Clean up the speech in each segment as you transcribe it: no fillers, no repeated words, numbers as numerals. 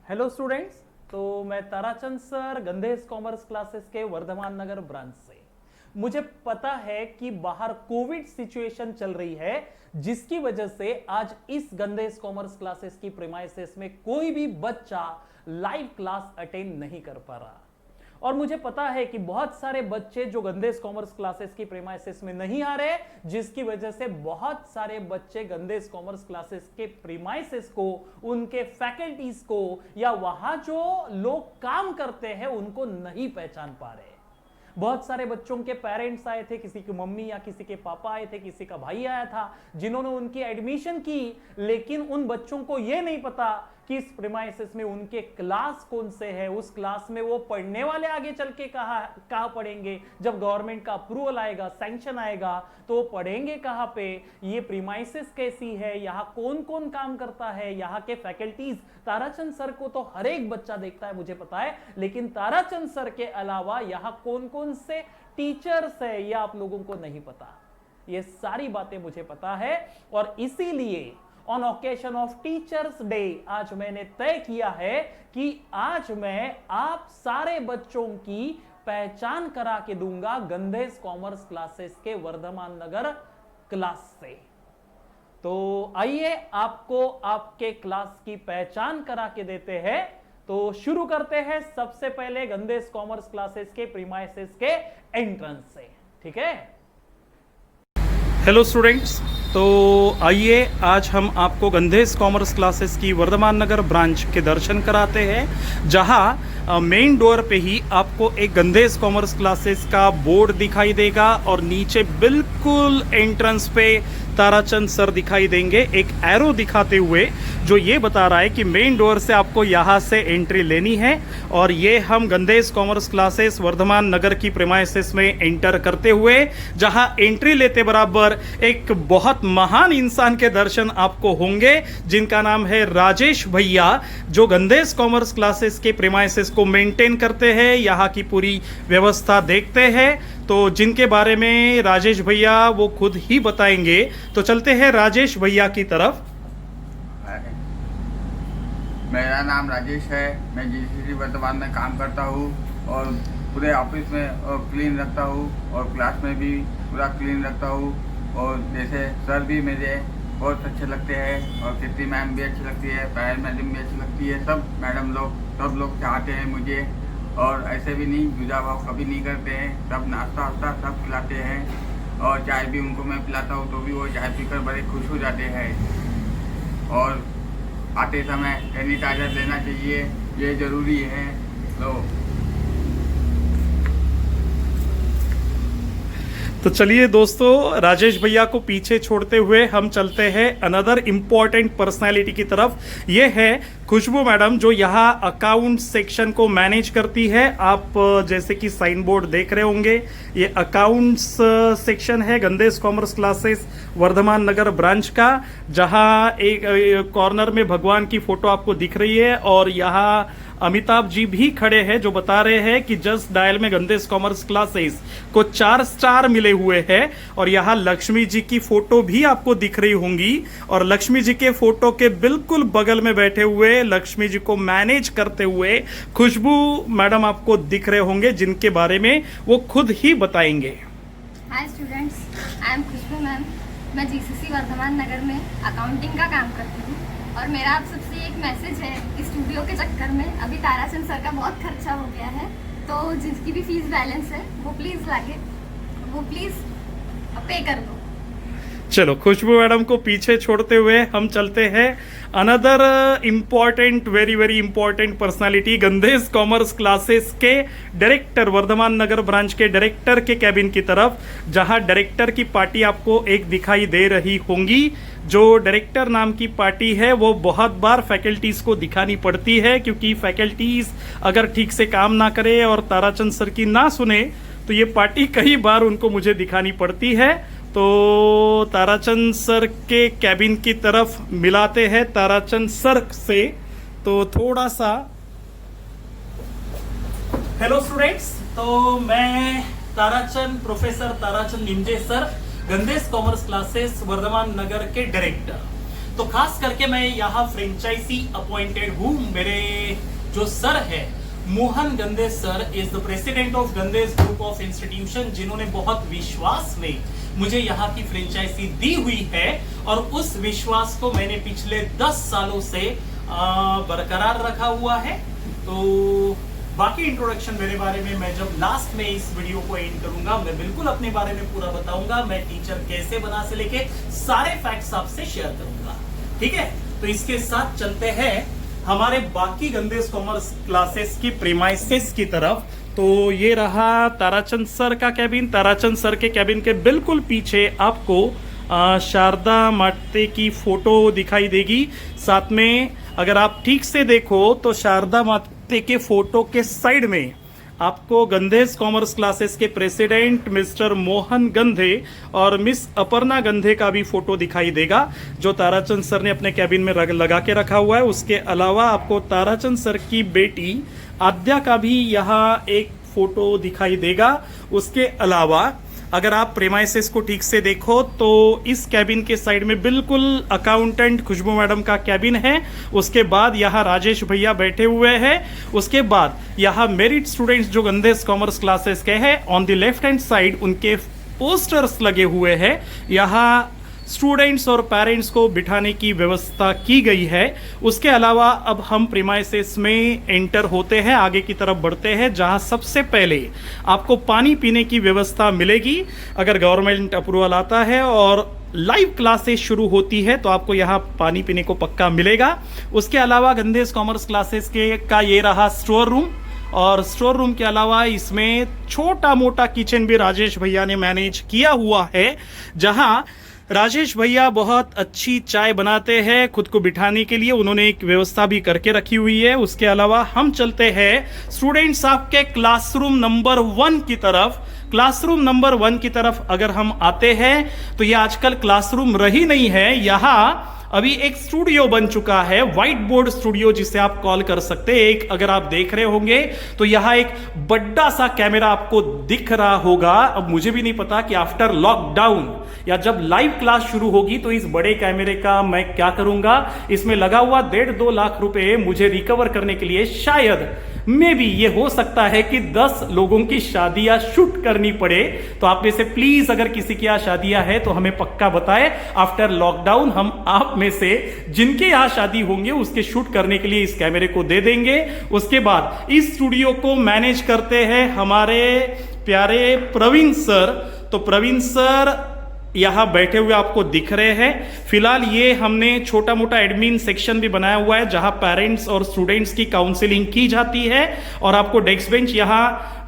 Hello students. तो मैं Tarachand sir Gandhe's commerce classes के वर्धमान नगर ब्रांच से। मुझे पता है कि बाहर कोविड सिचुएशन चल रही है, जिसकी वजह से आज इस गंधेश कॉमर्स क्लासेस की प्रीमाइसेस में कोई भी बच्चा लाइव क्लास अटेंड नहीं कर पा रहा। और मुझे पता है कि बहुत सारे बच्चे जो गंधेश कॉमर्स क्लासेस की प्रीमाइसेस में नहीं आ रहे, जिसकी वजह से बहुत सारे बच्चे गंधेश कॉमर्स क्लासेस के प्रीमाइसेस को, उनके फैकल्टीज को या वहां जो लोग काम करते हैं उनको नहीं पहचान पा रहे। बहुत सारे बच्चों के पेरेंट्स आए थे, किसी की मम्मी या किसी के पापा आए थे, किसी का भाई आया था, जिन्होंने उनकी एडमिशन की, लेकिन उन बच्चों को यह नहीं पता कि इस प्रीमाइसेस में उनके क्लास कौन से है, उस क्लास में वो पढ़ने वाले आगे चल के कहां पढ़ेंगे। जब गवर्नमेंट का अप्रूवल आएगा, सैंक्शन आएगा, तो वो पढ़ेंगे कहां पे, ये प्रीमाइसेस कैसी है, यहां कौन कौन काम करता है, यहाँ के फैकल्टीज। ताराचंद सर को तो हर एक बच्चा देखता है, मुझे पता है, लेकिन ताराचंद सर के अलावा यहां कौन कौन से टीचर्स है यह आप लोगों को नहीं पता। ये सारी बातें मुझे पता है, और इसीलिए on occasion of teachers day आज मैंने तय किया है कि आज मैं आप सारे बच्चों की पहचान करा के दूंगा गंधेश कॉमर्स क्लासेस के वर्धमान नगर क्लास से। तो आइए आपको आपके क्लास की पहचान करा के देते हैं। तो शुरू करते हैं सबसे पहले गंधेश कॉमर्स क्लासेस के प्रीमाइसेस के एंट्रेंस से, ठीक है। हेलो स्टूडेंट्स, तो आइए आज हम आपको गंधेश कॉमर्स क्लासेस की वर्धमान नगर ब्रांच के दर्शन कराते हैं, जहां मेन डोर पे ही आपको एक गंधेश कॉमर्स क्लासेस का बोर्ड दिखाई देगा और नीचे बिल्कुल एंट्रेंस पे ताराचंद सर दिखाई देंगे, एक एरो दिखाते हुए जो ये बता रहा है कि मेन डोर से आपको यहाँ से एंट्री लेनी है। और ये हम गंधेश कॉमर्स क्लासेस वर्धमान नगर की प्रीमाइसेस में एंटर करते हुए, जहाँ एंट्री लेते बराबर एक बहुत महान इंसान के दर्शन आपको होंगे, जिनका नाम है राजेश भैया, जो गंधेश कॉमर्स क्लासेस के प्रीमाइसेस को मेंटेन करते हैं, यहाँ की पूरी व्यवस्था देखते हैं। तो जिनके बारे में राजेश भैया वो खुद ही बताएंगे। तो चलते हैं राजेश भैया की तरफ। मेरा नाम राजेश है, मैं जीसीसी वर्धमान में काम करता हूँ और पूरे ऑफिस में क्लीन रखता हूँ और क्लास में भी पूरा क्लीन रखता हूँ। और जैसे सर भी मेरे बहुत अच्छे लगते हैं और कीर्ति मैम भी अच्छी लगती है, पायल मैडम भी अच्छी लगती है, सब लोग चाहते हैं मुझे। और ऐसे भी नहीं जुदा भाव कभी नहीं करते हैं, सब नाश्ता वास्ता सब खिलाते हैं और चाय भी उनको मैं पिलाता हूँ तो भी वो चाय पीकर बड़े खुश हो जाते हैं। और आते समय सैनिटाइजर लेना चाहिए, ये ज़रूरी है। तो चलिए दोस्तों, राजेश भैया को पीछे छोड़ते हुए हम चलते हैं अनदर इम्पॉर्टेंट पर्सनालिटी की तरफ। ये है खुशबू मैडम, जो यहाँ अकाउंट सेक्शन को मैनेज करती है। आप जैसे कि साइन बोर्ड देख रहे होंगे, ये अकाउंट्स सेक्शन है गंधेश commerce classes Vardhaman Nagar branch का, जहाँ एक कॉर्नर में भगवान की फोटो आपको दिख रही है और यहाँ अमिताभ जी भी खड़े हैं, जो बता रहे हैं कि जस्ट डायल में गंधेश कॉमर्स क्लासेस को 4 स्टार मिले हुए हैं। और यहाँ लक्ष्मी जी की फोटो भी आपको दिख रही होंगी, और लक्ष्मी जी के फोटो के बिल्कुल बगल में बैठे हुए लक्ष्मी जी को मैनेज करते हुए खुशबू मैडम आपको दिख रहे होंगे, जिनके बारे में वो खुद ही बताएंगे। Hi students, I am Khushbu ma'am. मैं जीसीसी वर्धमान नगर में अकाउंटिंग का काम करती हूँ और मेरा आप सबसे एक मैसेज है, स्टूडियो के चक्कर में अभी ताराचंद सर का बहुत खर्चा हो गया है, तो जिसकी भी फीस बैलेंस है वो प्लीज़ पे कर दो। चलो, खुशबू मैडम को पीछे छोड़ते हुए हम चलते हैं another important, very important personality, Gandhe's commerce classes के डायरेक्टर, वर्धमान नगर ब्रांच के डायरेक्टर के कैबिन की तरफ, जहां डायरेक्टर की पार्टी आपको एक दिखाई दे रही होंगी। जो डायरेक्टर नाम की पार्टी है वो बहुत बार फैकल्टीज को दिखानी पड़ती है, क्योंकि फैकल्टीज अगर ठीक से काम ना करे और ताराचंद सर की ना सुने तो ये पार्टी कई बार उनको मुझे दिखानी पड़ती है। तो ताराचंद सर के कैबिन की तरफ मिलाते हैं ताराचंद सर से। तो थोड़ा सा हेलो स्टूडेंट्स, तो मैं Tarachand, professor Tarachand Nimje sir, Gandhe's commerce classes Vardhaman Nagar के डायरेक्टर। तो खास करके मैं यहाँ फ्रेंचाइजी अपॉइंटेड हूँ। मेरे जो सर है Mohan Gandhe sir is the president of Gandhe's group of institution, जिन्होंने बहुत विश्वास में मुझे यहाँ की फ्रेंचाइजी दी हुई है और उस विश्वास को मैंने पिछले 10 सालों से बरकरार रखा हुआ है। तो बाकी इंट्रोडक्शन मेरे बारे में मैं जब लास्ट में इस वीडियो को एंड करूंगा, मैं बिल्कुल अपने बारे में पूरा बताऊंगा। मैं टीचर कैसे बना से लेके सारे फैक्ट्स आपसे शेयर करूंगा, ठीक है। तो इसके साथ चलते हैं हमारे बाकी गंधेस कॉमर्स क्लासेस की प्रीमाइसेस की तरफ। तो ये रहा ताराचंद सर का कैबिन। ताराचंद सर के कैबिन के बिल्कुल पीछे आपको शारदा माते की फोटो दिखाई देगी। साथ में अगर आप ठीक से देखो तो शारदा माते के फोटो के साइड में आपको गंधेस कॉमर्स क्लासेस के प्रेसिडेंट मिस्टर मोहन गंधे और मिस अपर्णा गंधे का भी फोटो दिखाई देगा, जो ताराचंद सर ने अपने कैबिन में लगा के रखा हुआ है। उसके अलावा आपको ताराचंद सर की बेटी आद्या का भी यहाँ एक फोटो दिखाई देगा। उसके अलावा अगर आप प्रेमाइसेस को ठीक से देखो तो इस कैबिन के साइड में बिल्कुल अकाउंटेंट खुशबू मैडम का कैबिन है। उसके बाद यहाँ राजेश भैया बैठे हुए हैं। उसके बाद यहाँ मेरिट स्टूडेंट्स जो गंधेस कॉमर्स क्लासेस के हैं, on the left hand side उनके पोस्टर्स लगे हुए हैं। यहाँ स्टूडेंट्स और पेरेंट्स को बिठाने की व्यवस्था की गई है। उसके अलावा अब हम प्रीमाइसेस में एंटर होते हैं, आगे की तरफ बढ़ते हैं, जहां सबसे पहले आपको पानी पीने की व्यवस्था मिलेगी। अगर गवर्नमेंट अप्रूवल आता है और लाइव क्लासेस शुरू होती है तो आपको यहाँ पानी पीने को पक्का मिलेगा। उसके अलावा गंधेस कॉमर्स क्लासेस का ये रहा स्टोर रूम, और स्टोर रूम के अलावा इसमें छोटा मोटा किचन भी राजेश भैया ने मैनेज किया हुआ है, जहां राजेश भैया बहुत अच्छी चाय बनाते हैं। खुद को बिठाने के लिए उन्होंने एक व्यवस्था भी करके रखी हुई है। उसके अलावा हम चलते हैं स्टूडेंट्स आपके क्लासरूम नंबर 1 की तरफ। क्लासरूम नंबर 1 की तरफ अगर हम आते हैं तो ये आजकल क्लासरूम रही नहीं है, यहाँ अभी एक स्टूडियो बन चुका है, व्हाइट बोर्ड स्टूडियो जिसे आप कॉल कर सकते हैं। एक अगर आप देख रहे होंगे तो यहाँ एक बड़ा सा कैमरा आपको दिख रहा होगा। अब मुझे भी नहीं पता कि आफ्टर लॉकडाउन या जब लाइव क्लास शुरू होगी तो इस बड़े कैमरे का मैं क्या करूंगा। इसमें लगा हुआ 1.5-2 लाख रुपए मुझे रिकवर करने के लिए शायद मे भी ये हो सकता है कि 10 लोगों की शादियां शूट करनी पड़े। तो आप में से प्लीज अगर किसी की यहाँ शादियां है तो हमें पक्का बताएं। आफ्टर लॉकडाउन हम आप में से जिनके यहाँ शादी होंगे उसके शूट करने के लिए इस कैमरे को दे देंगे। उसके बाद इस स्टूडियो को मैनेज करते हैं हमारे प्यारे प्रवीण सर। तो प्रवीण सर यहाँ बैठे हुए आपको दिख रहे हैं। फिलहाल ये हमने छोटा मोटा एडमिन सेक्शन भी बनाया हुआ है, जहाँ पेरेंट्स और स्टूडेंट्स की काउंसलिंग की जाती है। और आपको डेस्क बेंच यहाँ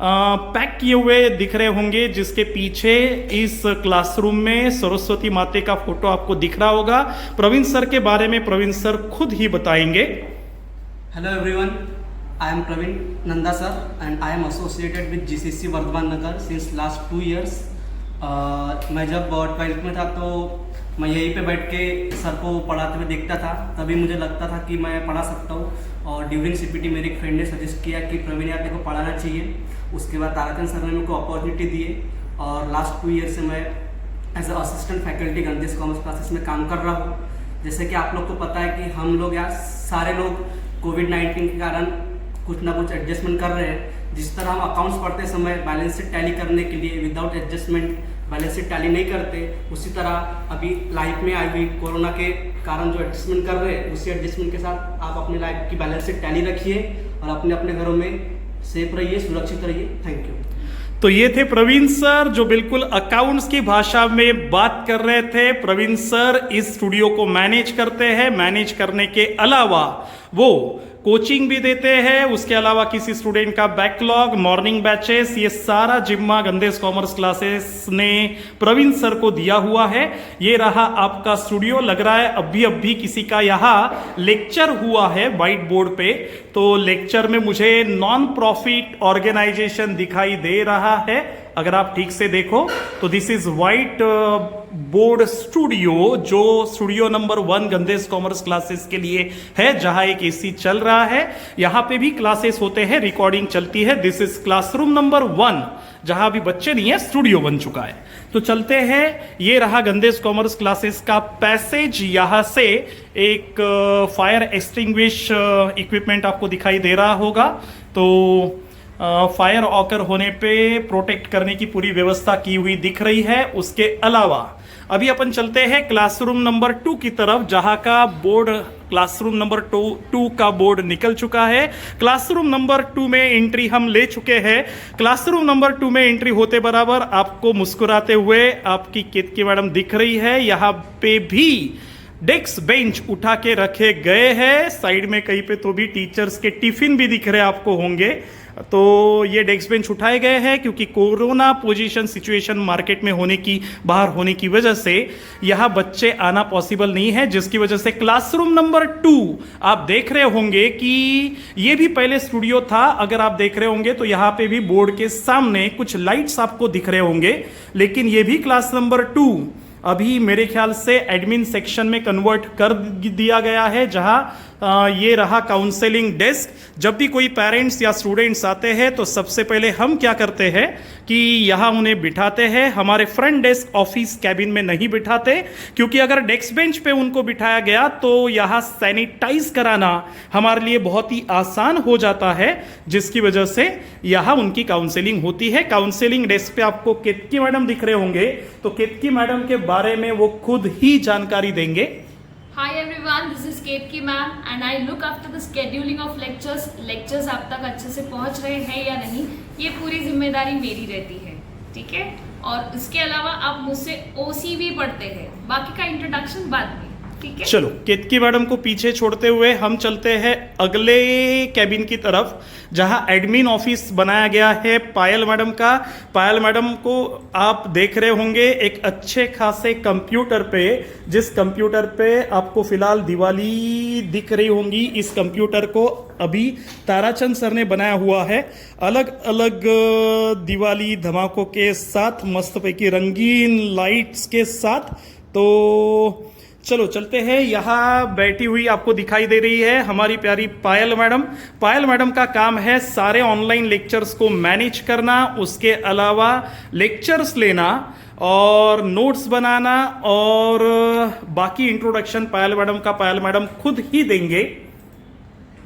पैक किए हुए दिख रहे होंगे, जिसके पीछे इस क्लासरूम में सरस्वती माते का फोटो आपको दिख रहा होगा। प्रवीण सर के बारे में प्रवीण सर खुद ही बताएंगे। Hello everyone, I am Praveen Nanda sir and I am associated with GCC Vardhman Nagar since last 2 years। मैं जब 12th में था तो मैं यहीं पे बैठ के सर को पढ़ाते हुए देखता था, तभी मुझे लगता था कि मैं पढ़ा सकता हूँ। और ड्यूरिंग सीपीटी मेरे एक फ्रेंड ने सजेस्ट किया कि प्रवीण यार को पढ़ाना चाहिए। उसके बाद ताराचंद सर ने मेरे को अपॉर्चुनिटी दिए और लास्ट 2 years से मैं as a assistant faculty Gandhe's commerce classes में काम कर रहा हूँ। जैसे कि आप लोग को पता है कि हम लोग यार सारे लोग कोविड-19 के कारण कुछ ना कुछ एडजस्टमेंट कर रहे हैं। जिस तरह हम अकाउंट्स पढ़ते समय बैलेंस शीट टैली करने के लिए without adjustment balance sheet tally नहीं करते, उसी तरह अभी लाइफ में आई हुई कोरोना के कारण जो एडजस्टमेंट कर रहे हैं, उसी एडजस्टमेंट के साथ आप अपनी लाइफ की बैलेंस शीट टैली रखिए और अपने अपने घरों में सेफ रहिए, सुरक्षित रहिए। Thank you. तो ये थे प्रवीण सर जो बिल्कुल अकाउंट्स की भाषा में बात कर रहे थे। प्रवीण सर इस स्टूडियो को मैनेज करते हैं। मैनेज करने के अलावा वो कोचिंग भी देते हैं। उसके अलावा किसी स्टूडेंट का बैकलॉग, मॉर्निंग बैचेस, ये सारा जिम्मा गंधेस कॉमर्स क्लासेस ने प्रवीण सर को दिया हुआ है। ये रहा आपका स्टूडियो। लग रहा है अभी किसी का यहाँ लेक्चर हुआ है व्हाइट बोर्ड पे। तो लेक्चर में मुझे नॉन प्रॉफिट ऑर्गेनाइजेशन दिखाई दे रहा है। अगर आप ठीक से देखो तो this is white board studio, जो स्टूडियो नंबर 1 गंदेश कॉमर्स क्लासेस के लिए है, जहां एक एसी चल रहा है। यहां पे भी क्लासेस होते हैं, रिकॉर्डिंग चलती है। दिस इज क्लासरूम नंबर 1, जहां अभी बच्चे नहीं है, स्टूडियो बन चुका है। तो चलते हैं, ये रहा गंदेश कॉमर्स क्लासेस का पैसेज। यहां से एक फायर एक्सटिंग्विश इक्विपमेंट आपको दिखाई दे रहा होगा। तो फायर ऑकर होने पे प्रोटेक्ट करने की पूरी व्यवस्था की हुई दिख रही है। उसके अलावा अभी अपन चलते हैं क्लासरूम नंबर 2 की तरफ, जहां का बोर्ड क्लासरूम नंबर 2 का बोर्ड निकल चुका है। क्लासरूम नंबर 2 में एंट्री हम ले चुके हैं। क्लासरूम नंबर 2 में एंट्री होते बराबर आपको मुस्कुराते हुए आपकी केतकी मैडम दिख रही है। यहाँ पे भी डेस्क बेंच उठा के रखे गए हैं। साइड में कहीं पे तो भी टीचर्स के टिफिन भी दिख रहे आपको होंगे। तो ये डेस्क बेंच उठाए गए हैं क्योंकि कोरोना पोजीशन सिचुएशन मार्केट में होने की, बाहर होने की वजह से यहाँ बच्चे आना पॉसिबल नहीं है, जिसकी वजह से क्लासरूम नंबर 2 आप देख रहे होंगे कि ये भी पहले स्टूडियो था। अगर आप देख रहे होंगे तो यहाँ पे भी बोर्ड के सामने कुछ लाइट्स आपको दिख रहे होंगे, लेकिन ये भी क्लास नंबर 2 अभी मेरे ख्याल से एडमिन सेक्शन में कन्वर्ट कर दिया गया है, जहां ये रहा काउंसलिंग डेस्क। जब भी कोई पेरेंट्स या स्टूडेंट्स आते हैं तो सबसे पहले हम क्या करते हैं कि यहाँ उन्हें बिठाते हैं। हमारे फ्रंट डेस्क ऑफिस कैबिन में नहीं बिठाते, क्योंकि अगर डेस्क बेंच पे उनको बिठाया गया तो यहाँ सैनिटाइज कराना हमारे लिए बहुत ही आसान हो जाता है, जिसकी वजह से यहाँ उनकी काउंसलिंग होती है। काउंसलिंग डेस्क पे आपको केतकी मैडम दिख रहे होंगे, तो केतकी मैडम के बारे में वो खुद ही जानकारी देंगे। Hi everyone, this is Ketki ma'am and I look after the scheduling of lectures. Lectures आप तक अच्छे से पहुंच रहे हैं या नहीं, ये पूरी जिम्मेदारी मेरी रहती है, ठीक है। और इसके अलावा आप मुझसे OC भी पढ़ते हैं, बाकी का इंट्रोडक्शन बाद में, ठीक है। चलो, केतकी मैडम को पीछे छोड़ते हुए हम चलते हैं अगले कैबिन की तरफ, जहां एडमिन ऑफिस बनाया गया है पायल मैडम का। पायल मैडम को आप देख रहे होंगे एक अच्छे खासे कंप्यूटर पे, जिस कंप्यूटर पे आपको फिलहाल दिवाली दिख रही होंगी। इस कंप्यूटर को अभी ताराचंद सर ने बनाया हुआ है, अलग अलग दिवाली धमाकों के साथ, मस्त पैकी रंगीन लाइट्स के साथ। तो चलो चलते हैं, यहाँ बैठी हुई आपको दिखाई दे रही है हमारी प्यारी पायल मैडम। पायल मैडम का काम है सारे ऑनलाइन लेक्चर्स को मैनेज करना, उसके अलावा लेक्चर्स लेना और नोट्स बनाना, और बाकी इंट्रोडक्शन पायल मैडम खुद ही देंगे।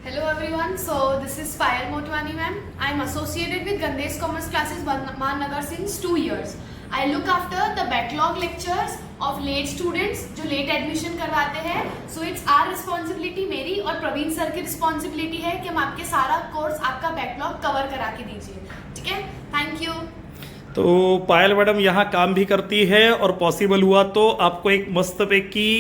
Hello everyone, so this is Payal Motwani ma'am. I am associated with Gandesh Commerce Classes Vardhaman since 2 years. I look after the backlog lectures of late students जो late admission करवाते हैं. So it's our responsibility, मेरी और Praveen sir की responsibility है कि हम आपके सारा कोर्स, आपका बैकलॉग कवर करा के दीजिए, ठीक है। Thank you. तो पायल मैडम यहाँ काम भी करती है, और पॉसिबल हुआ तो आपको एक मस्त पैकी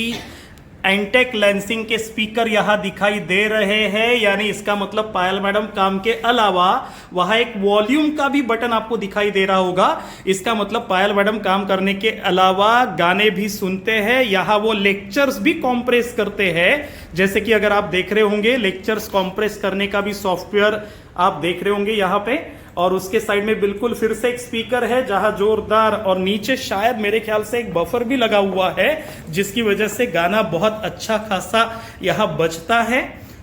एंटेक लेंसिंग के स्पीकर यहाँ दिखाई दे रहे हैं, यानी इसका मतलब पायल मैडम काम के अलावा वहाँ एक वॉल्यूम का भी बटन आपको दिखाई दे रहा होगा। इसका मतलब पायल मैडम काम करने के अलावा गाने भी सुनते हैं, यहाँ वो लेक्चर्स भी कॉम्प्रेस करते हैं। जैसे कि अगर आप देख रहे होंगे लेक्चर्स कॉम्प्रेस करने का भी सॉफ्टवेयर आप देख रहे होंगे यहाँ पे, और उसके साइड में बिल्कुल फिर से एक स्पीकर है जहां जोरदार, और नीचे शायद मेरे ख्याल से एक बफर भी लगा हुआ है, जिसकी वजह से गाना बहुत अच्छा खासा यहाँ बजता है।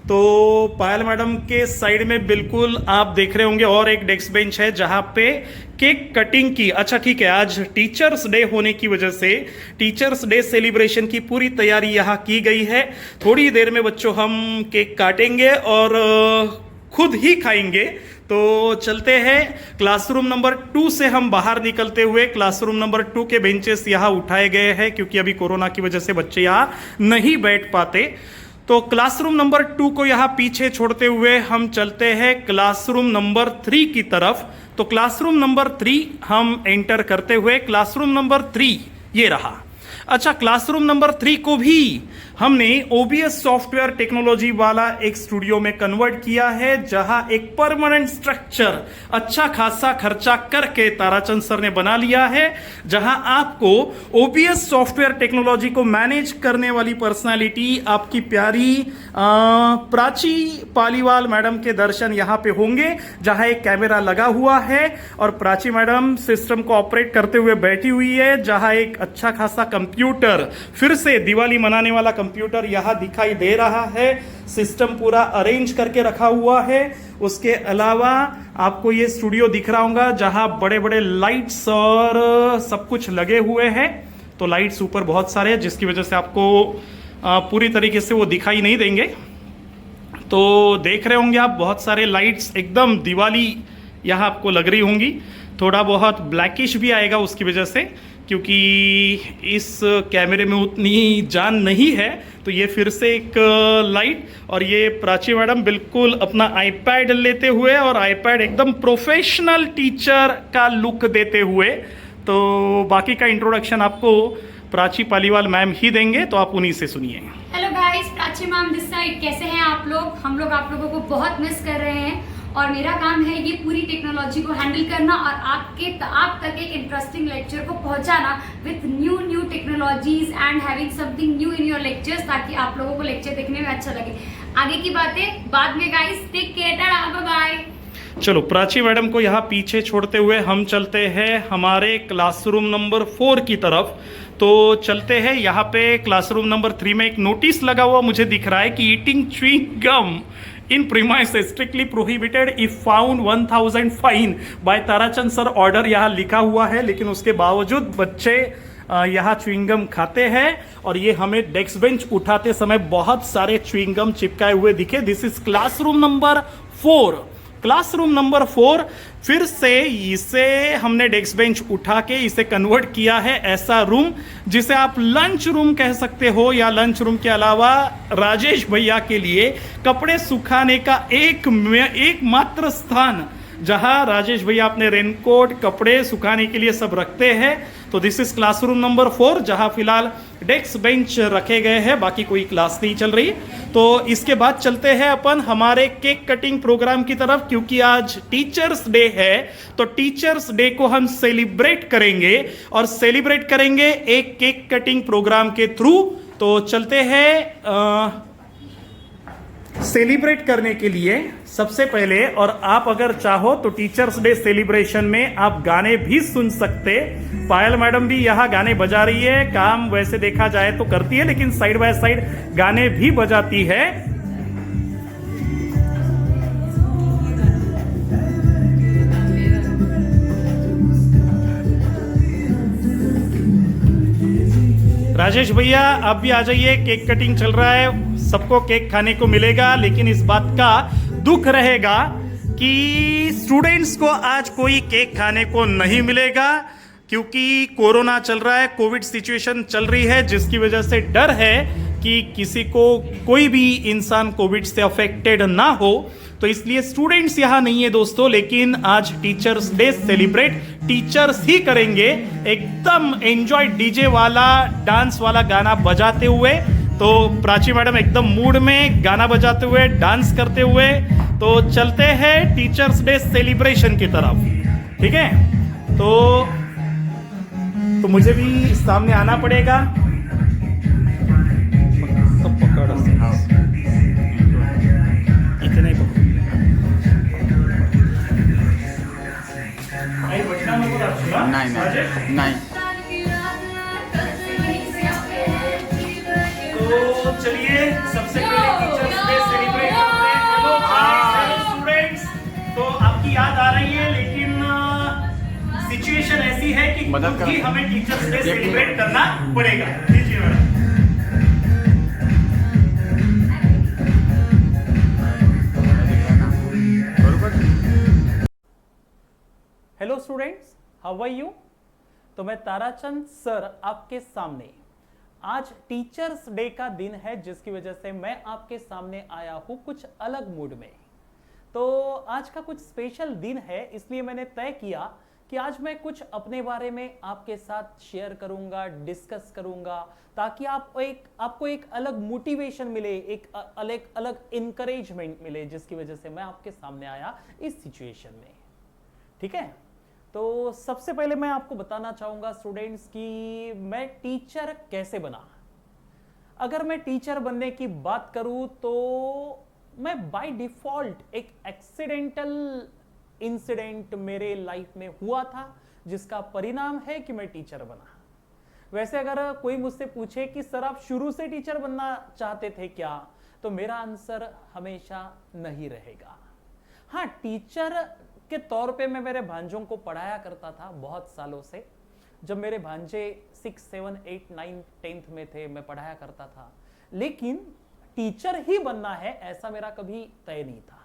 तो पायल मैडम के साइड में बिल्कुल आप देख रहे होंगे और एक डेस्क बेंच है जहां पे केक कटिंग की, अच्छा ठीक है, आज टीचर्स डे होने की वजह से टीचर्स डे सेलिब्रेशन की पूरी तैयारी यहाँ की गई है। थोड़ी देर में बच्चों हम केक काटेंगे और खुद ही खाएंगे। तो चलते हैं, क्लासरूम नंबर 2 से हम बाहर निकलते हुए क्लासरूम नंबर 2 के बेंचेस यहाँ उठाए गए हैं, क्योंकि अभी कोरोना की वजह से बच्चे यहाँ नहीं बैठ पाते। तो क्लासरूम नंबर 2 को यहाँ पीछे छोड़ते हुए हम चलते हैं क्लासरूम नंबर 3 की तरफ। तो क्लासरूम नंबर 3 हम एंटर करते हुए, क्लासरूम नंबर 3 ये रहा। अच्छा, क्लासरूम नंबर 3 को भी हमने OBS सॉफ्टवेयर टेक्नोलॉजी वाला एक स्टूडियो में कन्वर्ट किया है, जहां एक परमानेंट स्ट्रक्चर अच्छा खासा खर्चा करके ताराचंद सर ने बना लिया है, जहां आपको OBS सॉफ्टवेयर टेक्नोलॉजी को मैनेज करने वाली पर्सनालिटी आपकी प्यारी प्राची पालीवाल मैडम के दर्शन यहाँ पे होंगे, जहाँ एक कैमरा लगा हुआ है और प्राची मैडम सिस्टम को ऑपरेट करते हुए बैठी हुई है, जहाँ एक अच्छा खासा कंप्यूटर, फिर से दिवाली मनाने वाला कंप्यूटर यहाँ दिखाई दे रहा है। सिस्टम पूरा अरेंज करके रखा हुआ है। उसके अलावा आपको ये स्टूडियो दिख रहा होगा, जहाँ बड़े बड़े लाइट्स और सब कुछ लगे हुए हैं। तो लाइट्स ऊपर बहुत सारे हैं, जिसकी वजह से आपको पूरी तरीके से वो दिखाई नहीं देंगे। तो देख रहे होंगे आप, बहुत सारे लाइट्स एकदम दिवाली यहाँ आपको लग रही होंगी। थोड़ा बहुत ब्लैकिश भी आएगा उसकी वजह से, क्योंकि इस कैमरे में उतनी जान नहीं है। तो ये फिर से एक लाइट, और ये प्राची मैडम बिल्कुल अपना आईपैड लेते हुए, और आईपैड एकदम प्रोफेशनल टीचर का लुक देते हुए। तो बाकी का इंट्रोडक्शन आपको प्राची पालीवाल मैम ही देंगे, तो आप उन्हीं से सुनिए। Hello guys, Prachi ma'am this side. कैसे हैं आप लोग? हम लोग आप लोगों को बहुत मिस कर रहे हैं, और मेरा काम है ये पूरी टेक्नोलॉजी को हैंडल करना और आप तक एक इंटरेस्टिंग लेक्चर को पहुंचाना with new technologies and having something new in your lectures, ताकि आप लोगों को लेक्चर देखने में अच्छा लगे। आगे की बातें बाद में guys, take care, bye bye. चलो, प्राची मैडम को यहाँ पीछे छोड़ते हुए हम चलते हैं हमारे क्लासरूम नंबर 4 की तरफ। तो चलते हैं। यहाँ पे क्लासरूम नंबर 3 में एक नोटिस लगा हुआ मुझे दिख रहा है कि eating chewing gum in premises strictly prohibited if found 1000 fine by Tarachand sir order यहाँ लिखा हुआ है, लेकिन उसके बावजूद बच्चे यहाँ च्युइंगम खाते हैं। और ये हमें डेस्क बेंच उठाते समय बहुत सारे च्युइंगम चिपकाए हुए दिखे। This is classroom number 4। Classroom number 4 फिर से इसे हमने डेस्क बेंच उठा के इसे कन्वर्ट किया है ऐसा रूम जिसे आप लंच रूम कह सकते हो, या लंच रूम के अलावा राजेश भैया के लिए कपड़े सुखाने का एकमात्र स्थान, जहां राजेश भैया अपने रेनकोट कपड़े सुखाने के लिए सब रखते हैं। तो दिस इज क्लासरूम नंबर 4, जहां फिलहाल डेस्क बेंच रखे गए हैं, बाकी कोई क्लास नहीं चल रही। तो इसके बाद चलते हैं अपन हमारे केक कटिंग प्रोग्राम की तरफ, क्योंकि आज टीचर्स डे है। तो टीचर्स डे को हम सेलिब्रेट करेंगे, और सेलिब्रेट करेंगे एक केक कटिंग प्रोग्राम के थ्रू। तो चलते हैं सेलिब्रेट करने के लिए सबसे पहले। और आप अगर चाहो तो टीचर्स डे सेलिब्रेशन में आप गाने भी सुन सकते। पायल मैडम भी यहाँ गाने बजा रही है, काम वैसे देखा जाए तो करती है, लेकिन साइड बाय साइड गाने भी बजाती है। राजेश भैया आप भी आ जाइए, केक कटिंग चल रहा है, सबको केक खाने को मिलेगा। लेकिन इस बात का दुख रहेगा कि स्टूडेंट्स को आज कोई केक खाने को नहीं मिलेगा, क्योंकि कोरोना चल रहा है, कोविड सिचुएशन चल रही है, जिसकी वजह से डर है कि किसी को कोई भी इंसान कोविड से अफेक्टेड ना हो। तो इसलिए स्टूडेंट्स यहाँ नहीं है दोस्तों, लेकिन आज टीचर्स डे सेलिब्रेट टीचर्स ही करेंगे, एकदम एंजॉय डीजे वाला डांस वाला गाना बजाते हुए। तो प्राची मैडम एकदम मूड में गाना बजाते हुए डांस करते हुए। तो चलते हैं टीचर्स डे सेलिब्रेशन की तरफ, ठीक है। तो मुझे भी सामने आना पड़ेगा। सब पकड़ इतने ही पकड़। नहीं। तो चलिए सबसे पहले टीचर्स डे सेलिब्रेट करते हैं। हेलो स्टूडेंट्स, तो आपकी याद आ रही है, लेकिन सिचुएशन ऐसी है कि खुद ही हमें टीचर्स डे सेलिब्रेट करना पड़ेगा। लीजिए madam. Hello students, how are you? तो मैं ताराचंद सर आपके सामने, आज टीचर्स डे का दिन है, जिसकी वजह से मैं आपके सामने आया हूं कुछ अलग मूड में। तो आज का कुछ स्पेशल दिन है, इसलिए मैंने तय किया कि आज मैं कुछ अपने बारे में आपके साथ शेयर करूंगा, डिस्कस करूंगा, ताकि आपको एक अलग मोटिवेशन मिले, एक अलग इनकरेजमेंट मिले, जिसकी वजह से मैं आपके सामने आया इस सिचुएशन में, ठीक है। तो सबसे पहले मैं आपको बताना चाहूंगा स्टूडेंट्स कि मैं टीचर कैसे बना। अगर मैं टीचर बनने की बात करूं तो मैं बाय डिफॉल्ट एक एक्सीडेंटल इंसिडेंट मेरे लाइफ में हुआ था जिसका परिणाम है कि मैं टीचर बना। वैसे अगर कोई मुझसे पूछे कि सर आप शुरू से टीचर बनना चाहते थे क्या, तो मेरा आंसर हमेशा नहीं रहेगा। हाँ, टीचर के तौर पे मैं मेरे भांजों को पढ़ाया करता था बहुत सालों से। जब मेरे भांजे 6, 7, 8, 9, 10th में थे मैं पढ़ाया करता था, लेकिन टीचर ही बनना है ऐसा मेरा कभी तय नहीं था।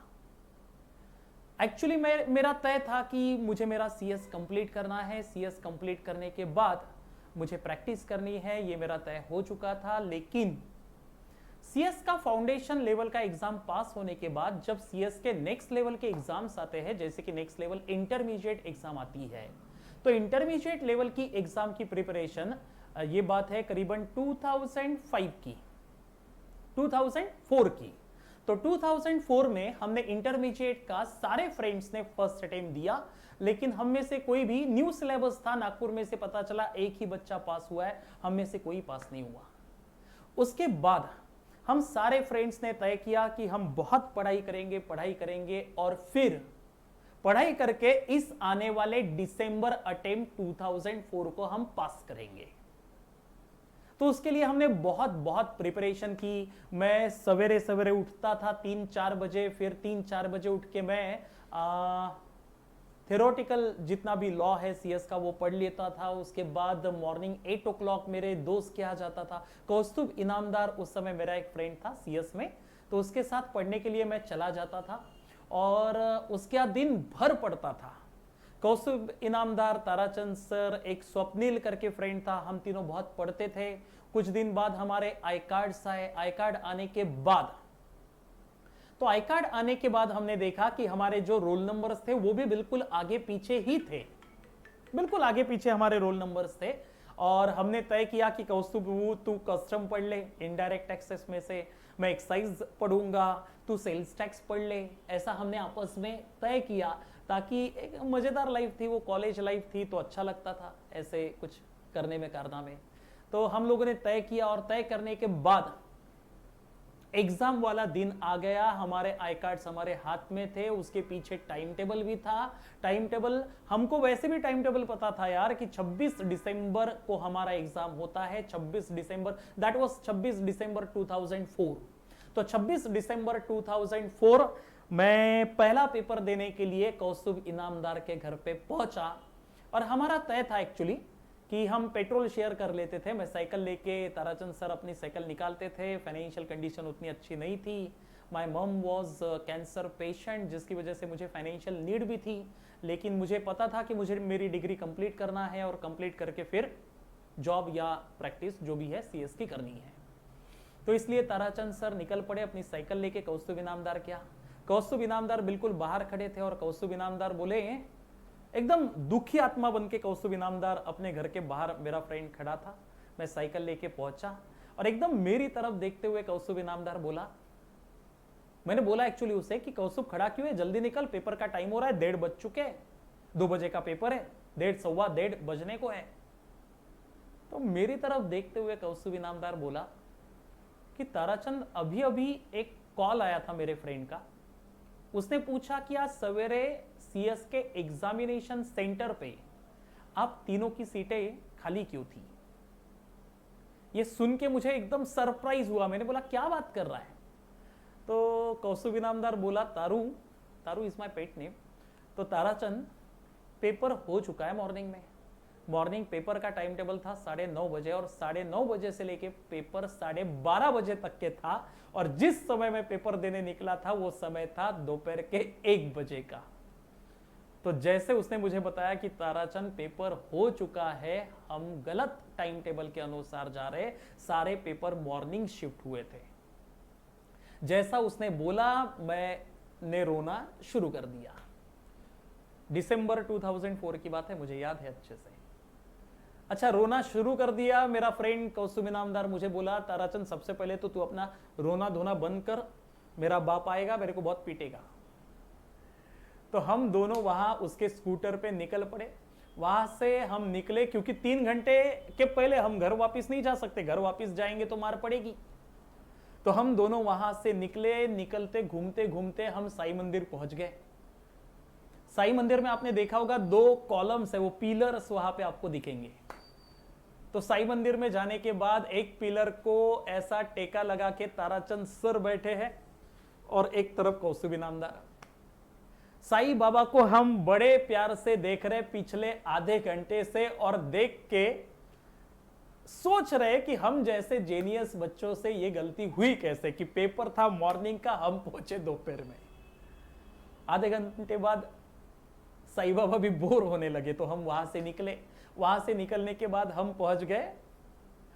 एक्चुअली मेरा तय था कि मुझे मेरा CS कंप्लीट करना है, CS कंप्लीट करने के बाद मुझे प्रैक्टिस करनी है, ये मेरा तय हो चुका था। लेकिन CS का फाउंडेशन लेवल का एग्जाम पास होने के बाद जब CS के नेक्स्ट लेवल के एग्जाम्स आते हैं, जैसे कि नेक्स्ट लेवल इंटरमीडिएट एग्जाम आती है, तो इंटरमीडिएट लेवल की एग्जाम की प्रिपरेशन, ये बात है करीबन 2005 की, 2004 की। तो 2004 में हमने इंटरमीडिएट का सारे फ्रेंड्स ने फर्स्ट अटेम्प्ट दिया, लेकिन हम में से कोई भी, न्यू सिलेबस था, नागपुर में से पता चला एक ही बच्चा पास हुआ है, हम में से कोई पास नहीं हुआ। उसके बाद हम सारे फ्रेंड्स ने तय किया कि हम बहुत पढ़ाई करेंगे और फिर पढ़ाई करके इस आने वाले दिसंबर अटेम्प्ट 2004 को हम पास करेंगे। तो उसके लिए हमने बहुत प्रिपरेशन की। मैं सवेरे सवेरे उठता था 3-4 बजे, फिर 3-4 बजे उठ के मैं थ्योरेटिकल जितना भी लॉ है CS का वो पढ़ लेता था। उसके बाद मॉर्निंग 8 o'clock मेरे दोस्त के यहाँ जाता था, कौस्तुभ इनामदार उस समय मेरा एक फ्रेंड था CS में, तो उसके साथ पढ़ने के लिए मैं चला जाता था और उसके बाद दिन भर पढ़ता था। कौस्तुभ इनामदार, ताराचंद सर, एक स्वप्निल करके फ्रेंड था, हम तीनों बहुत पढ़ते थे। कुछ दिन बाद हमारे आई कार्ड्स आए। आई कार्ड आने के बाद हमने देखा कि हमारे जो रोल नंबर्स थे वो भी बिल्कुल आगे पीछे ही थे, बिल्कुल आगे पीछे हमारे रोल नंबर्स थे। और हमने तय किया कि कौस्तुभ तू कस्टम पढ़ ले इनडायरेक्ट टैक्सेस में से, मैं एक्साइज पढ़ूंगा, तू सेल्स टैक्स पढ़ ले। ऐसा हमने आपस में तय किया ताकि एक मजेदार लाइफ थी, वो कॉलेज लाइफ थी, तो अच्छा लगता था ऐसे कुछ करने में, कारनामे। तो हम लोगों ने तय किया और तय करने के बाद एग्जाम वाला दिन आ गया। हमारे आई कार्ड्स हमारे हाथ में थे, उसके पीछे टाइम टेबल भी था। टाइम टेबल, हमको वैसे भी टाइम टेबल पता था यार कि 26 दिसंबर को हमारा एग्जाम होता है। 26 दिसंबर, दैट वाज 26 दिसंबर 2004। तो 26 दिसंबर 2004 मैं पहला पेपर देने के लिए कौस्तुभ इनामदार के घर पे पहुंचा और हमारा तय था एक्चुअली कि हम पेट्रोल शेयर कर लेते थे। मैं साइकिल लेके, ताराचंद सर अपनी साइकिल निकालते थे। फाइनेंशियल कंडीशन उतनी अच्छी नहीं थी। My mum was cancer patient, जिसकी वजह से मुझे फाइनेंशियल नीड भी थी, लेकिन मुझे पता था कि मुझे मेरी डिग्री कंप्लीट करना है और कंप्लीट करके फिर जॉब या प्रैक्टिस जो भी है CS की करनी है। तो इसलिए ताराचंद सर निकल पड़े अपनी साइकिल लेके कौस्तुभ इनामदार के यहाँ। कौस्तुभ इनामदार बिल्कुल बाहर खड़े थे और कौस्तुभ इनामदार बोले, एकदम दुखी आत्मा बन के कौस्तुभ इनामदार अपने घर के बाहर, मेरा फ्रेंड खड़ा था, मैं साइकिल लेके पहुंचा और एकदम मेरी तरफ देखते हुए कौस्तुभ इनामदार बोला, मैंने बोला एक्चुअली उसे कि कौस्तुभ खड़ा क्यों है, जल्दी निकल, पेपर का टाइम हो रहा है, 1:30 बज चुके हैं, 2 बजे का पेपर है, 1:30, 1:15 बजने को है। तो मेरी तरफ देखते हुए कौस्तुभ इनामदार बोला कि ताराचंद, अभी अभी एक कॉल आया था मेरे फ्रेंड का, उसने पूछा कि आज सवेरे CS के एग्जामिनेशन सेंटर पे आप तीनों की सीटें खाली क्यों थी। ये सुन के मुझे एकदम सरप्राइज हुआ। मैंने बोला क्या बात कर रहा है। तो कौस्तुभ इनामदार बोला, तारू इज माय पेट नेम। तो ताराचंद, पेपर हो चुका है मॉर्निंग में। मॉर्निंग पेपर का टाइम टेबल था 9:30 बजे और 9:30 बजे से लेके पेपर 12:30 बजे तक के था और जिस समय मैं पेपर देने निकला था वो समय था दोपहर के 1 बजे का। तो जैसे उसने मुझे बताया कि ताराचंद पेपर हो चुका है, हम गलत टाइम टेबल के अनुसार जा रहे, सारे पेपर मॉर्निंग शिफ्ट हुए थे। जैसा उसने बोला मैंने रोना शुरू कर दिया। दिसंबर 2004 की बात है, मुझे याद है अच्छे से। अच्छा, रोना शुरू कर दिया। मेरा फ्रेंड कौस्तुभ इनामदार मुझे बोला, ताराचंद सबसे पहले तो तू अपना रोना धोना बंद कर, मेरा बाप आएगा, मेरे को बहुत पीटेगा। तो हम दोनों वहां उसके स्कूटर पे निकल पड़े। वहां से हम निकले, क्योंकि 3 घंटे के पहले हम घर वापस नहीं जा सकते, घर वापस जाएंगे तो मार पड़ेगी। तो हम दोनों वहां से निकले, निकलते घूमते घूमते हम साई मंदिर पहुंच गए। साई मंदिर में आपने देखा होगा 2 कॉलम्स है, वो पिलर्स वहां पे आपको दिखेंगे। तो साई मंदिर में जाने के बाद एक पिलर को ऐसा टेका लगा के ताराचंद सर बैठे हैं और एक तरफ कौस्तुभ इनामदार। साई बाबा को हम बड़े प्यार से देख रहे पिछले आधे घंटे से, और देख के सोच रहे कि हम जैसे जेनियस बच्चों से ये गलती हुई कैसे कि पेपर था मॉर्निंग का, हम पहुंचे दोपहर में। आधे घंटे बाद साई बाबा भी बोर होने लगे तो हम वहां से निकले। वहां से निकलने के बाद हम पहुंच गए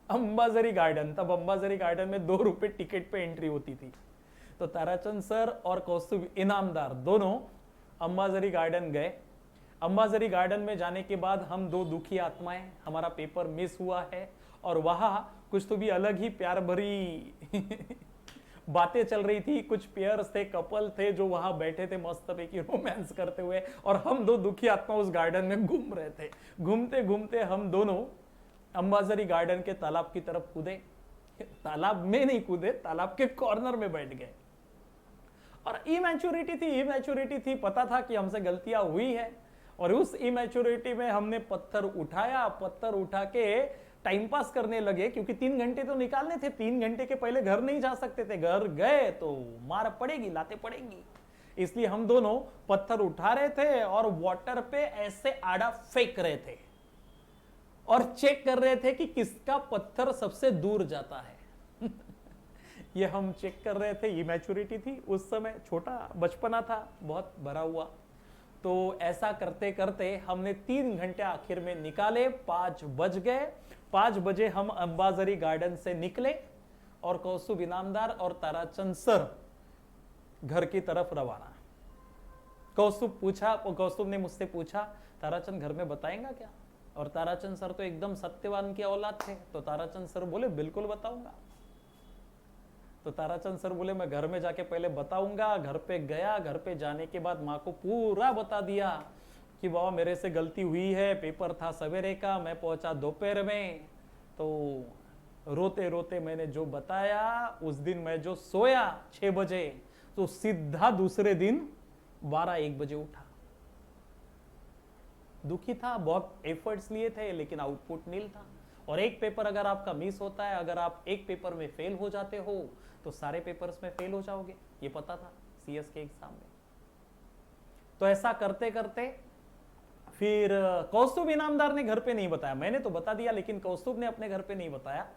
अंबाझरी गार्डन। तब अंबाझरी गार्डन में 2 रुपए टिकट पे एंट्री होती थी। तो ताराचंद सर और कौस्तुभ इनामदार दोनों अंबाझरी गार्डन गए। अंबाझरी गार्डन में जाने के बाद हम 2 दुखी आत्माएं, हमारा पेपर मिस हुआ है और वहां कुछ तो भी अलग ही प्यार भरी बातें चल रही थी। कुछ पेयर्स थे, कपल थे जो वहां बैठे थे मस्त पैकी रोमांस करते हुए, और हम 2 दुखी आत्मा उस गार्डन में घूम रहे थे। घूमते घूमते हम दोनों अंबाझरी गार्डन के तालाब की तरफ कूदे। तालाब में नहीं कूदे, तालाब के कॉर्नर में बैठ गए। और इमैच्योरिटी थी, पता था कि हमसे गलतियां हुई है, और उस इमैच्योरिटी में हमने पत्थर उठाया। पत्थर उठा के टाइम पास करने लगे, क्योंकि 3 घंटे तो निकालने थे। 3 घंटे के पहले घर नहीं जा सकते थे, घर गए तो मार पड़ेगी, लाते पड़ेंगी। इसलिए हम दोनों पत्थर उठा रहे थे और वाटर पे ऐसे आड़ा फेंक रहे थे और चेक कर रहे थे कि किसका पत्थर सबसे दूर जाता है। ये हम चेक कर रहे थे। इमैच्योरिटी थी उस समय, छोटा बचपना था, बहुत भरा हुआ। तो ऐसा करते करते हमने 3 घंटे आखिर में निकाले। 5 बज गए। 5 बजे हम अंबाझरी गार्डन से निकले और कौस्तुभ इनामदार और ताराचंद सर घर की तरफ रवाना। कौस्तुभ ने मुझसे पूछा, ताराचंद घर में बताएंगा क्या? और ताराचंद सर तो एकदम सत्यवान की औलाद थे। तो ताराचंद सर बोले बिल्कुल बताऊंगा। तो ताराचंद सर बोले मैं घर में जाके पहले बताऊंगा। घर पे गया। घर पे जाने के बाद माँ को पूरा बता दिया कि बाबा मेरे से गलती हुई है, पेपर था सवेरे का, मैं पहुंचा दोपहर में। तो रोते रोते मैंने जो बताया, उस दिन मैं जो सोया 6 बजे, तो सीधा दूसरे दिन 12-1 बजे उठा। दुखी था, बहुत एफर्ट्स लिए थे, लेकिन आउटपुट नील था। और एक पेपर अगर आपका मिस होता है, अगर आप एक पेपर में फेल हो जाते हो तो सारे पेपर्स में फेल हो जाओगे, ये पता था सीएस के एग्जाम में। तो ऐसा करते करते फिर कौस्तुभ इनामदार ने घर पे नहीं बताया। मैंने तो बता दिया, लेकिन कौस्तुभ ने अपने घर पे नहीं बताया।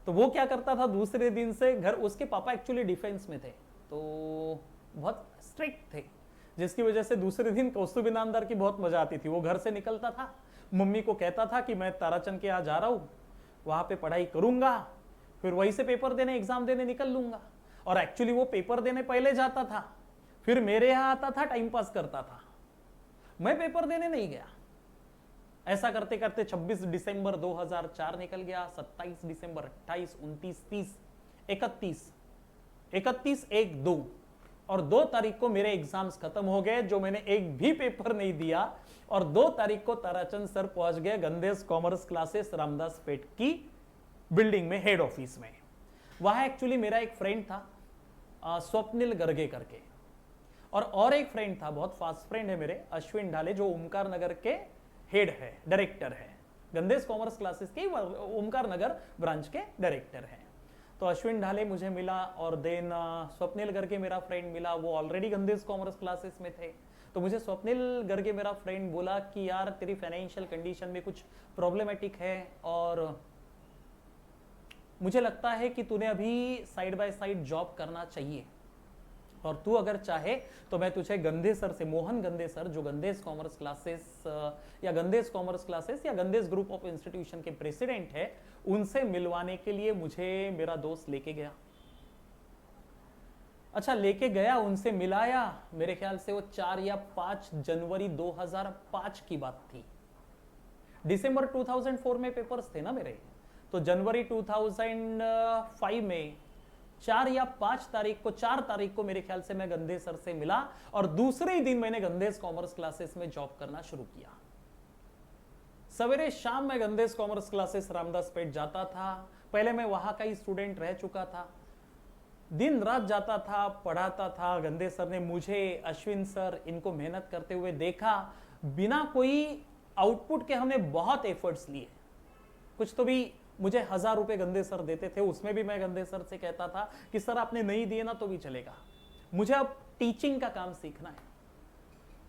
तो वो क्या करता था, दूसरे दिन से घर, उसके पापा एक्चुअली डिफेंस में थे, तो बहुत स्ट्रिक्ट थे, जिसकी वजह से दूसरे दिन कौस्तुभ इनामदार की बहुत मजा आती थी। वो घर से निकलता था, मम्मी को कहता था कि मैं ताराचंद के यहाँ जा रहा हूँ, वहां पे पढ़ाई करूंगा, फिर वहीं से पेपर देने, एग्जाम देने निकल लूंगा। और एक्चुअली वो पेपर देने पहले जाता था, फिर मेरे यहाँ आता था, टाइम पास करता था। मैं पेपर देने नहीं गया। ऐसा करते करते 26 दिसंबर 2004 निकल गया। 27 दिसंबर, 28, 29, 30, 31, 1, 2 और 2 तारीख को मेरे एग्जाम्स खत्म हो गए, जो मैंने एक भी पेपर नहीं दिया। और 2 तारीख को ताराचंद सर पहुंच गए गंदेश कॉमर्स क्लासेस रामदास पेट की बिल्डिंग में, हेड ऑफिस में। वहां एक्चुअली मेरा एक फ्रेंड था, स्वप्निल गर्गे करके, और एक फ्रेंड था, बहुत फास्ट फ्रेंड है मेरे, अश्विन ढाले, जो ओमकार नगर के हेड है, डायरेक्टर है, गंदेश कॉमर्स क्लासेस के ओमकार नगर ब्रांच के डायरेक्टर है। तो अश्विन ढाले मुझे मिला, और देन स्वप्निल गर्गे मेरा फ्रेंड मिला। वो ऑलरेडी गंदेश कॉमर्स क्लासेस में थे। तो मुझे स्वप्निल गर्गे मेरा फ्रेंड बोला कि यार तेरी फाइनेंशियल कंडीशन में कुछ प्रॉब्लमेटिक है, और मुझे लगता है कि तूने अभी साइड बाय साइड जॉब करना चाहिए, और तू अगर चाहे तो मैं तुझे गंदेसर से, मोहन गंदेसर, जो गंदेश कॉमर्स क्लासेस या गंदेश कॉमर्स क्लासेस या गंदेश ग्रुप ऑफ इंस्टीट्यूशन के प्रेसिडेंट है, उनसे मिलवाने के लिए मुझे मेरा दोस्त लेके गया। अच्छा, लेके गया, उनसे मिलाया। मेरे ख्याल से वो 4 या 5 जनवरी 2005 की बात थी। दिसंबर 2004 में पेपर्स थे ना मेरे, तो जनवरी 2005 में 4 या 5 तारीख को, 4 तारीख को मेरे ख्याल से मैं गंदेश सर से मिला, और दूसरे ही दिन मैंने गंदेश कॉमर्स क्लासेस में जॉब करना शुरू किया। सवेरे शाम मैं गंदेस कॉमर्स क्लासेस रामदास पेट जाता था। पहले मैं वहां का ही स्टूडेंट रह चुका था, दिन रात जाता था, पढ़ाता था। गंदे सर ने मुझे, अश्विन सर, इनको मेहनत करते हुए देखा। बिना कोई आउटपुट के हमने बहुत एफर्ट्स लिए। कुछ तो भी मुझे 1000 रुपए गंदे सर देते थे, उसमें भी मैं गंदे सर से कहता था कि सर आपने नहीं दिए ना तो भी चलेगा, मुझे अब टीचिंग का काम सीखना है।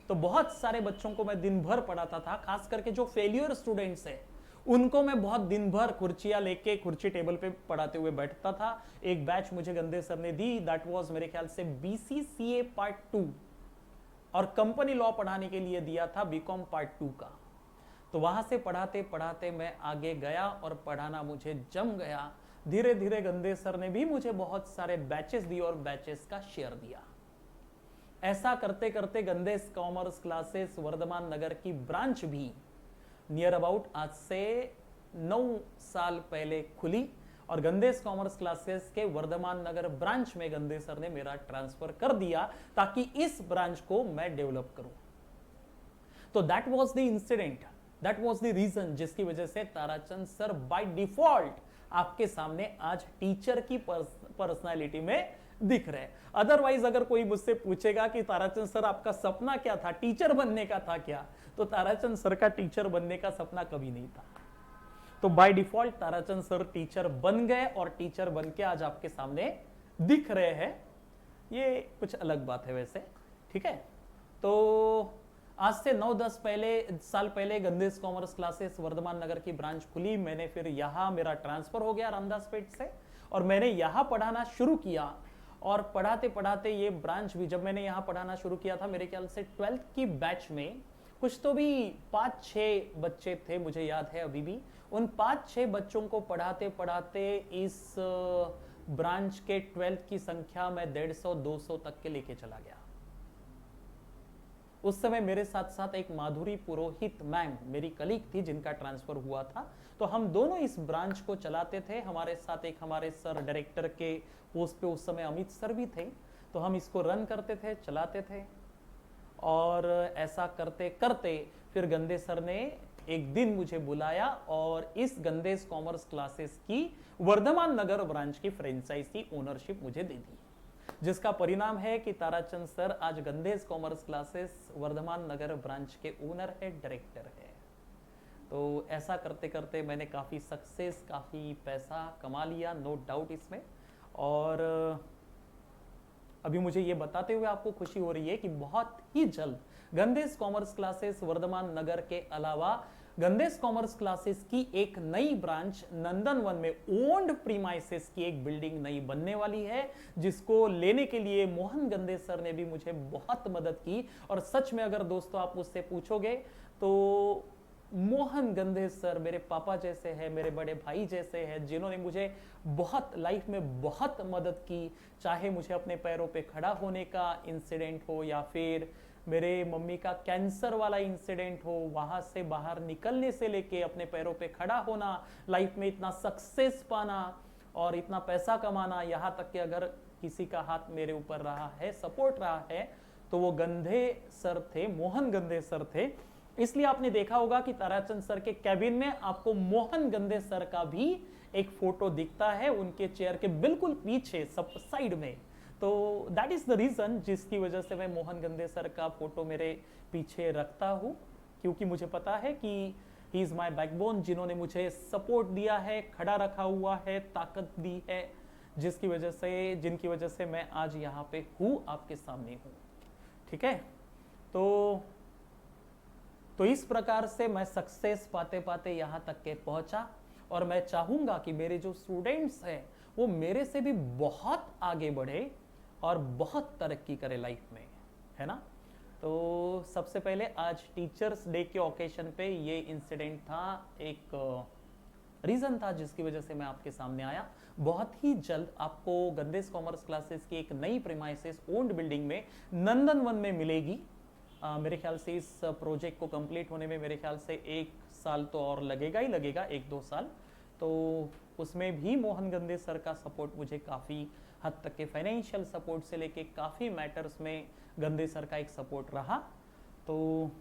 तो बहुत सारे बच्चों को मैं दिन भर पढ़ाता था, खास करके जो फेल्यूर स्टूडेंट्स हैं उनको मैं बहुत दिन भर कुर्सियां लेके कुर्सी टेबल पे पढ़ाते हुए बैठता था। एक बैच मुझे गंदे सर ने दी, दैट वाज मेरे ख्याल से BCCA पार्ट 2 और कंपनी लॉ पढ़ाने के लिए दिया था बीकॉम पार्ट 2 का। तो वहां से पढ़ाते पढ़ाते मैं आगे गया और पढ़ाना मुझे जम गया। धीरे धीरे गंदे सर ने भी मुझे बहुत सारे बैचेस दिए और बैचेस का शेयर दिया। ऐसा करते करते गंदेस कॉमर्स क्लासेस वर्धमान नगर की ब्रांच भी नियर अबाउट आज से 9 साल पहले खुली और गंदेस कॉमर्स क्लासेस के वर्धमान नगर ब्रांच में गंदे सर ने मेरा ट्रांसफर कर दिया ताकि इस ब्रांच को मैं डेवलप करूं। तो that was the incident, that was the reason जिसकी वजह से ताराचंद सर बाय डिफॉल्ट आपके सामने आज टीचर की पर्सनालिटी में दिख रहे। अदरवाइज अगर कोई मुझसे पूछेगा कि ताराचंद सर आपका सपना क्या था, टीचर बनने का था क्या, तो ताराचंद सर का टीचर बनने का सपना कभी नहीं था। तो by default Tarachand sir teacher बन गए और टीचर बन के आज आपके सामने दिख रहे हैं। ये कुछ अलग बात है वैसे, ठीक है। तो आज से 9-10 साल पहले गंदेस कॉमर्स क्लासेस वर्धमान नगर की ब्रांच खुली। मैंने फिर यहाँ मेरा ट्रांसफर हो गया रामदास पेट से और मैंने यहाँ पढ़ाना शुरू किया। और पढ़ाते पढ़ाते ये ब्रांच भी, जब मैंने यहाँ पढ़ाना शुरू किया था मेरे ख्याल से 12th की बैच में कुछ तो भी 5-6 बच्चे थे, मुझे याद है अभी भी। उन 5-6 बच्चों को पढ़ाते पढ़ाते इस ब्रांच के 12th की संख्या मैं 150-200 तक के लेके चला गया। उस समय मेरे साथ साथ एक माधुरी पुरोहित मैम मेरी कलीग थी जिनका ट्रांसफर हुआ था। तो हम दोनों इस ब्रांच को चलाते थे। हमारे साथ एक हमारे सर डायरेक्टर के पोस्ट पे उस समय अमित सर भी थे। तो हम इसको रन करते थे, चलाते थे। और ऐसा करते करते फिर गंदे सर ने एक दिन मुझे बुलाया और इस गंदेस कॉमर्स क्लासेस की वर्धमान नगर ब्रांच की फ्रेंचाइजी ओनरशिप मुझे दे दी, जिसका परिणाम है कि ताराचंद सर आज गंदेस commerce classes Vardhaman Nagar branch के ओनर है, डायरेक्टर है। तो ऐसा करते करते मैंने काफ़ी सक्सेस, काफ़ी पैसा कमा लिया, नो डाउट इसमें। और अभी मुझे ये बताते हुए आपको खुशी हो रही है कि बहुत ही जल्द गंदेस कॉमर्स क्लासेस वर्धमान नगर के अलावा गंदेस कॉमर्स क्लासेस की एक नई ब्रांच नंदनवन में ओन्ड प्रीमाइसेस की एक बिल्डिंग नई बनने वाली है, जिसको लेने के लिए मोहन गंदे सर ने भी मुझे बहुत मदद की। और सच में अगर दोस्तों आप मुझसे पूछोगे तो मोहन गंदे सर मेरे पापा जैसे हैं, मेरे बड़े भाई जैसे हैं, जिन्होंने मुझे बहुत लाइफ में बहुत मदद की। चाहे मुझे अपने पैरों पे खड़ा होने का इंसिडेंट हो या फिर मेरे मम्मी का कैंसर वाला इंसिडेंट हो, वहां से बाहर निकलने से लेके अपने पैरों पे खड़ा होना, लाइफ में इतना सक्सेस पाना और इतना पैसा कमाना, यहाँ तक कि अगर किसी का हाथ मेरे ऊपर रहा है, सपोर्ट रहा है, तो वो गंदे सर थे, मोहन गंदे सर थे। इसलिए आपने देखा होगा कि ताराचंद सर के कैबिन में आपको मोहन गंदे सर का भी एक फोटो दिखता है, उनके चेयर के बिल्कुल पीछे सब साइड में। तो दैट इज द रीजन जिसकी वजह से मैं मोहन गंदे सर का फोटो मेरे पीछे रखता हूँ, क्योंकि मुझे पता है कि ही इज माई बैकबोन, जिन्होंने मुझे सपोर्ट दिया है, खड़ा रखा हुआ है, ताकत दी है, जिनकी वजह से मैं आज यहाँ पे हूँ, आपके सामने हूँ। ठीक है, तो इस प्रकार से मैं सक्सेस पाते पाते यहाँ तक के पहुँचा और मैं चाहूँगा कि मेरे जो स्टूडेंट्स हैं वो मेरे से भी बहुत आगे बढ़े और बहुत तरक्की करे लाइफ में, है ना। तो सबसे पहले आज टीचर्स डे के ओकेशन पे ये इंसिडेंट था, एक रीज़न था जिसकी वजह से मैं आपके सामने आया। बहुत ही जल्द आपको गंदेस कॉमर्स क्लासेस की एक नई प्रीमाइसेस ओन्ड बिल्डिंग में नंदनवन में मिलेगी। मेरे ख्याल से इस प्रोजेक्ट को कंप्लीट होने में मेरे ख्याल से 1 साल तो और लगेगा ही लगेगा, 1-2 साल। तो उसमें भी मोहन गंदे सर का सपोर्ट मुझे काफ़ी हद तक के फाइनेंशियल सपोर्ट से लेके काफ़ी मैटर्स में गंदे सर का एक सपोर्ट रहा। तो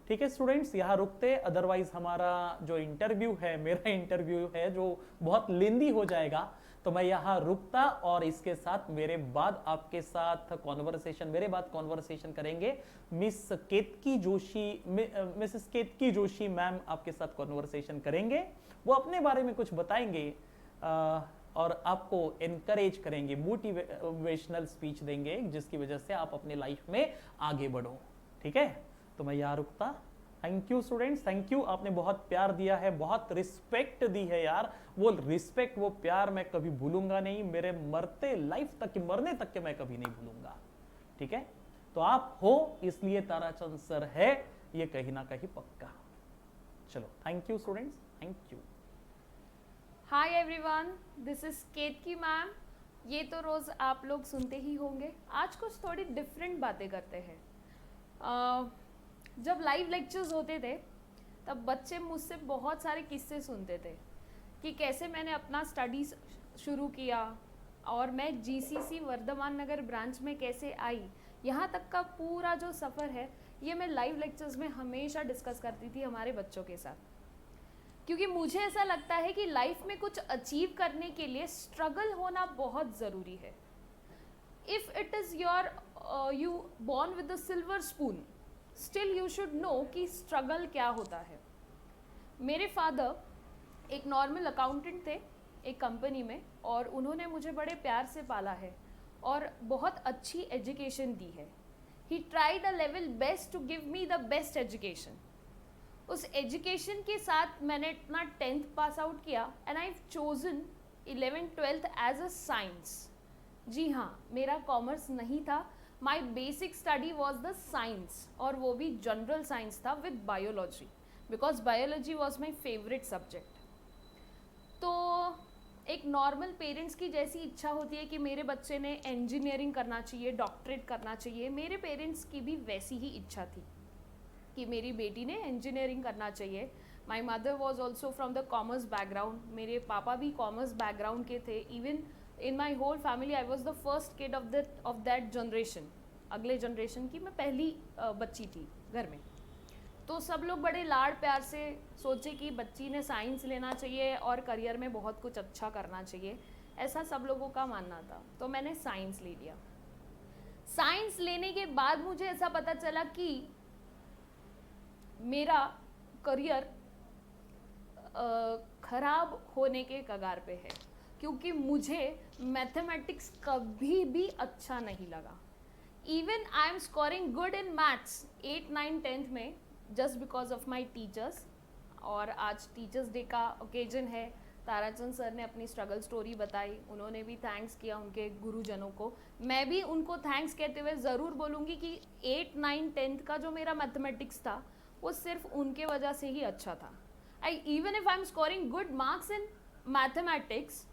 ठीक है स्टूडेंट्स, यहाँ रुकते, अदरवाइज हमारा जो इंटरव्यू है, मेरा इंटरव्यू है जो बहुत लेंदी हो जाएगा, तो मैं यहाँ रुकता और इसके साथ मेरे बाद आपके साथ कॉन्वर्सेशन, मेरे बाद कॉन्वर्सेशन करेंगे मिस केतकी जोशी, मिसेस केतकी जोशी मैम आपके साथ कॉन्वर्सेशन करेंगे। वो अपने बारे में कुछ बताएंगे और आपको एनकरेज करेंगे, मोटिवेशनल स्पीच देंगे जिसकी वजह से आप अपने लाइफ में आगे बढ़ो। ठीक है, तो मैं यहाँ रुकता। Thank you students, thank you, आपने बहुत प्यार दिया है, बहुत रिस्पेक्ट दी है यार। वो रिस्पेक्ट, वो प्यार मैं कभी भूलूंगा नहीं, मेरे मरते लाइफ तक, मरने तक के मैं कभी नहीं भूलूंगा। ठीक है, तो आप हो इसलिए ताराचंद सर है, ये कहीं ना कहीं पक्का। चलो, thank you students, thank you. Hi everyone, this is Ketki ma'am. ये तो रोज़ आप लोग सुनते ही होंगे, आज कुछ थोड़ी डिफरेंट बातें करते हैं। जब लाइव लेक्चर्स होते थे तब बच्चे मुझसे बहुत सारे किस्से सुनते थे कि कैसे मैंने अपना स्टडीज़ शुरू किया और मैं जीसीसी वर्धमान नगर ब्रांच में कैसे आई, यहाँ तक का पूरा जो सफ़र है ये मैं लाइव लेक्चर्स में हमेशा डिस्कस करती थी हमारे बच्चों के साथ, क्योंकि मुझे ऐसा लगता है कि लाइफ में कुछ अचीव करने के लिए स्ट्रगल होना बहुत ज़रूरी है। If it is you born with a silver spoon, still you should know कि स्ट्रगल क्या होता है। मेरे फादर एक नॉर्मल अकाउंटेंट थे एक कंपनी में, और उन्होंने मुझे बड़े प्यार से पाला है और बहुत अच्छी एजुकेशन दी है। He tried a level best to give me the best education. उस एजुकेशन के साथ मैंने अपना 10th पास आउट किया and I chosen 11th 12th as a science. जी हाँ, मेरा कॉमर्स नहीं था, my basic study was the science, और वो भी जनरल साइंस था with biology, because biology was my favourite subject. तो एक नॉर्मल पेरेंट्स की जैसी इच्छा होती है कि मेरे बच्चे ने इंजीनियरिंग करना चाहिए, डॉक्टरेट करना चाहिए, मेरे पेरेंट्स की भी वैसी ही इच्छा थी कि मेरी बेटी ने इंजीनियरिंग करना चाहिए। My mother was also from the commerce background, मेरे पापा भी कॉमर्स बैकग्राउंड के थे। Even in my whole family I was the first kid of that generation, अगले जनरेशन की मैं पहली बच्ची थी घर में। तो सब लोग बड़े लाड़ प्यार से सोचे कि बच्ची ने साइंस लेना चाहिए और करियर में बहुत कुछ अच्छा करना चाहिए, ऐसा सब लोगों का मानना था। तो मैंने साइंस ले लिया। साइंस लेने के बाद मुझे ऐसा पता चला कि मेरा करियर खराब होने के कगार पे है, क्योंकि मुझे मैथमेटिक्स कभी भी अच्छा नहीं लगा। Even I am scoring good in maths 8, 9, 10th में just because of my teachers. और आज टीचर्स डे का ओकेजन है, ताराचंद सर ने अपनी स्ट्रगल स्टोरी बताई, उन्होंने भी थैंक्स किया उनके गुरुजनों को। मैं भी उनको थैंक्स कहते हुए ज़रूर बोलूँगी कि 8, 9, 10th का जो मेरा मैथमेटिक्स था वो सिर्फ उनके वजह से ही अच्छा था। Even if I am scoring good marks in mathematics,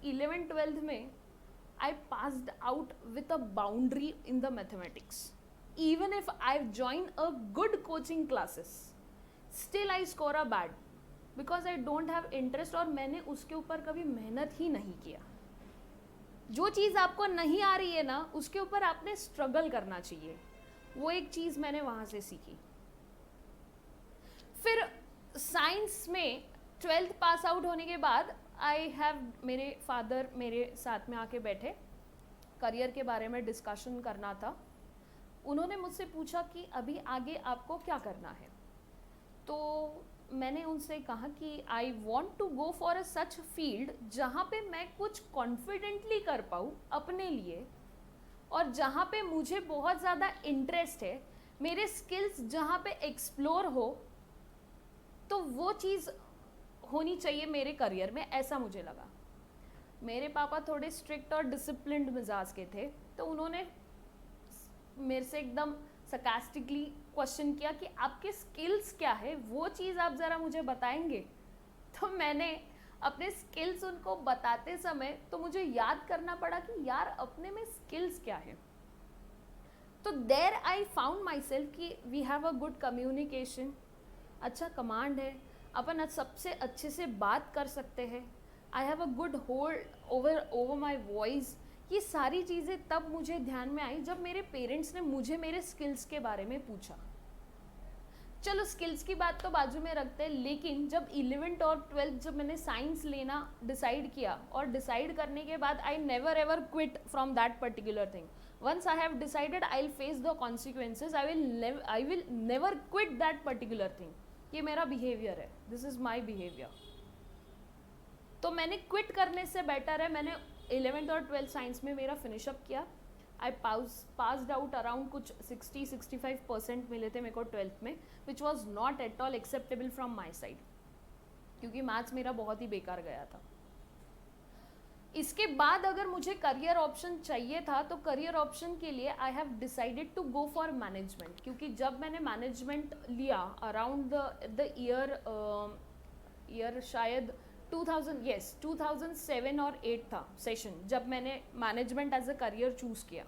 11th 12th में I passed out with a boundary in the mathematics. Even if I've joined a good coaching classes, still I score a bad because I don't have interest, और मैंने उसके ऊपर कभी मेहनत ही नहीं किया। जो चीज़ आपको नहीं आ रही है ना, उसके ऊपर आपने स्ट्रगल करना चाहिए। वो एक चीज़ मैंने वहाँ से सीखी। फिर साइंस में 12th पास आउट होने के बाद मेरे फादर मेरे साथ में आके बैठे, करियर के बारे में डिस्कशन करना था। उन्होंने मुझसे पूछा कि अभी आगे आपको क्या करना है। तो मैंने उनसे कहा कि I want to go for a such field जहाँ पे मैं कुछ कॉन्फिडेंटली कर पाऊँ अपने लिए, और जहाँ पे मुझे बहुत ज़्यादा इंटरेस्ट है, मेरे स्किल्स जहाँ पे एक्सप्लोर हो, तो वो चीज़ होनी चाहिए मेरे करियर में, ऐसा मुझे लगा। मेरे पापा थोड़े स्ट्रिक्ट और डिसिप्लिन्ड मिजाज के थे, तो उन्होंने मेरे से एकदम सरकास्टिकली क्वेश्चन किया कि आपके स्किल्स क्या है, वो चीज़ आप ज़रा मुझे बताएंगे। तो मैंने अपने स्किल्स उनको बताते समय तो मुझे याद करना पड़ा कि यार अपने में स्किल्स क्या है। तो there I found myself कि we have a good communication, अच्छा कमांड है, अपन सबसे अच्छे से बात कर सकते हैं, I have a good hold over my voice. ये सारी चीज़ें तब मुझे ध्यान में आई जब मेरे पेरेंट्स ने मुझे मेरे स्किल्स के बारे में पूछा। चलो स्किल्स की बात तो बाजू में रखते हैं, लेकिन जब 11th और 12th जब मैंने साइंस लेना डिसाइड किया, और डिसाइड करने के बाद I never ever quit from that particular thing. Once I have decided I will face the consequences, I will never quit that particular thing. ये मेरा बिहेवियर है, दिस इज माई बिहेवियर. तो मैंने क्विट करने से बेटर है मैंने 11th और 12th साइंस में मेरा फिनिशअप किया. आई पास्ड आउट अराउंड कुछ 60-65% मिले थे मेरे को 12th में, which was not at all acceptable from my side, क्योंकि मैथ्स मेरा बहुत ही बेकार गया था. इसके बाद अगर मुझे करियर ऑप्शन चाहिए था, तो करियर ऑप्शन के लिए I have decided to go for management, क्योंकि जब मैंने मैनेजमेंट लिया अराउंड द ईयर शायद 2007 और 8 था सेशन, जब मैंने management as a career choose किया.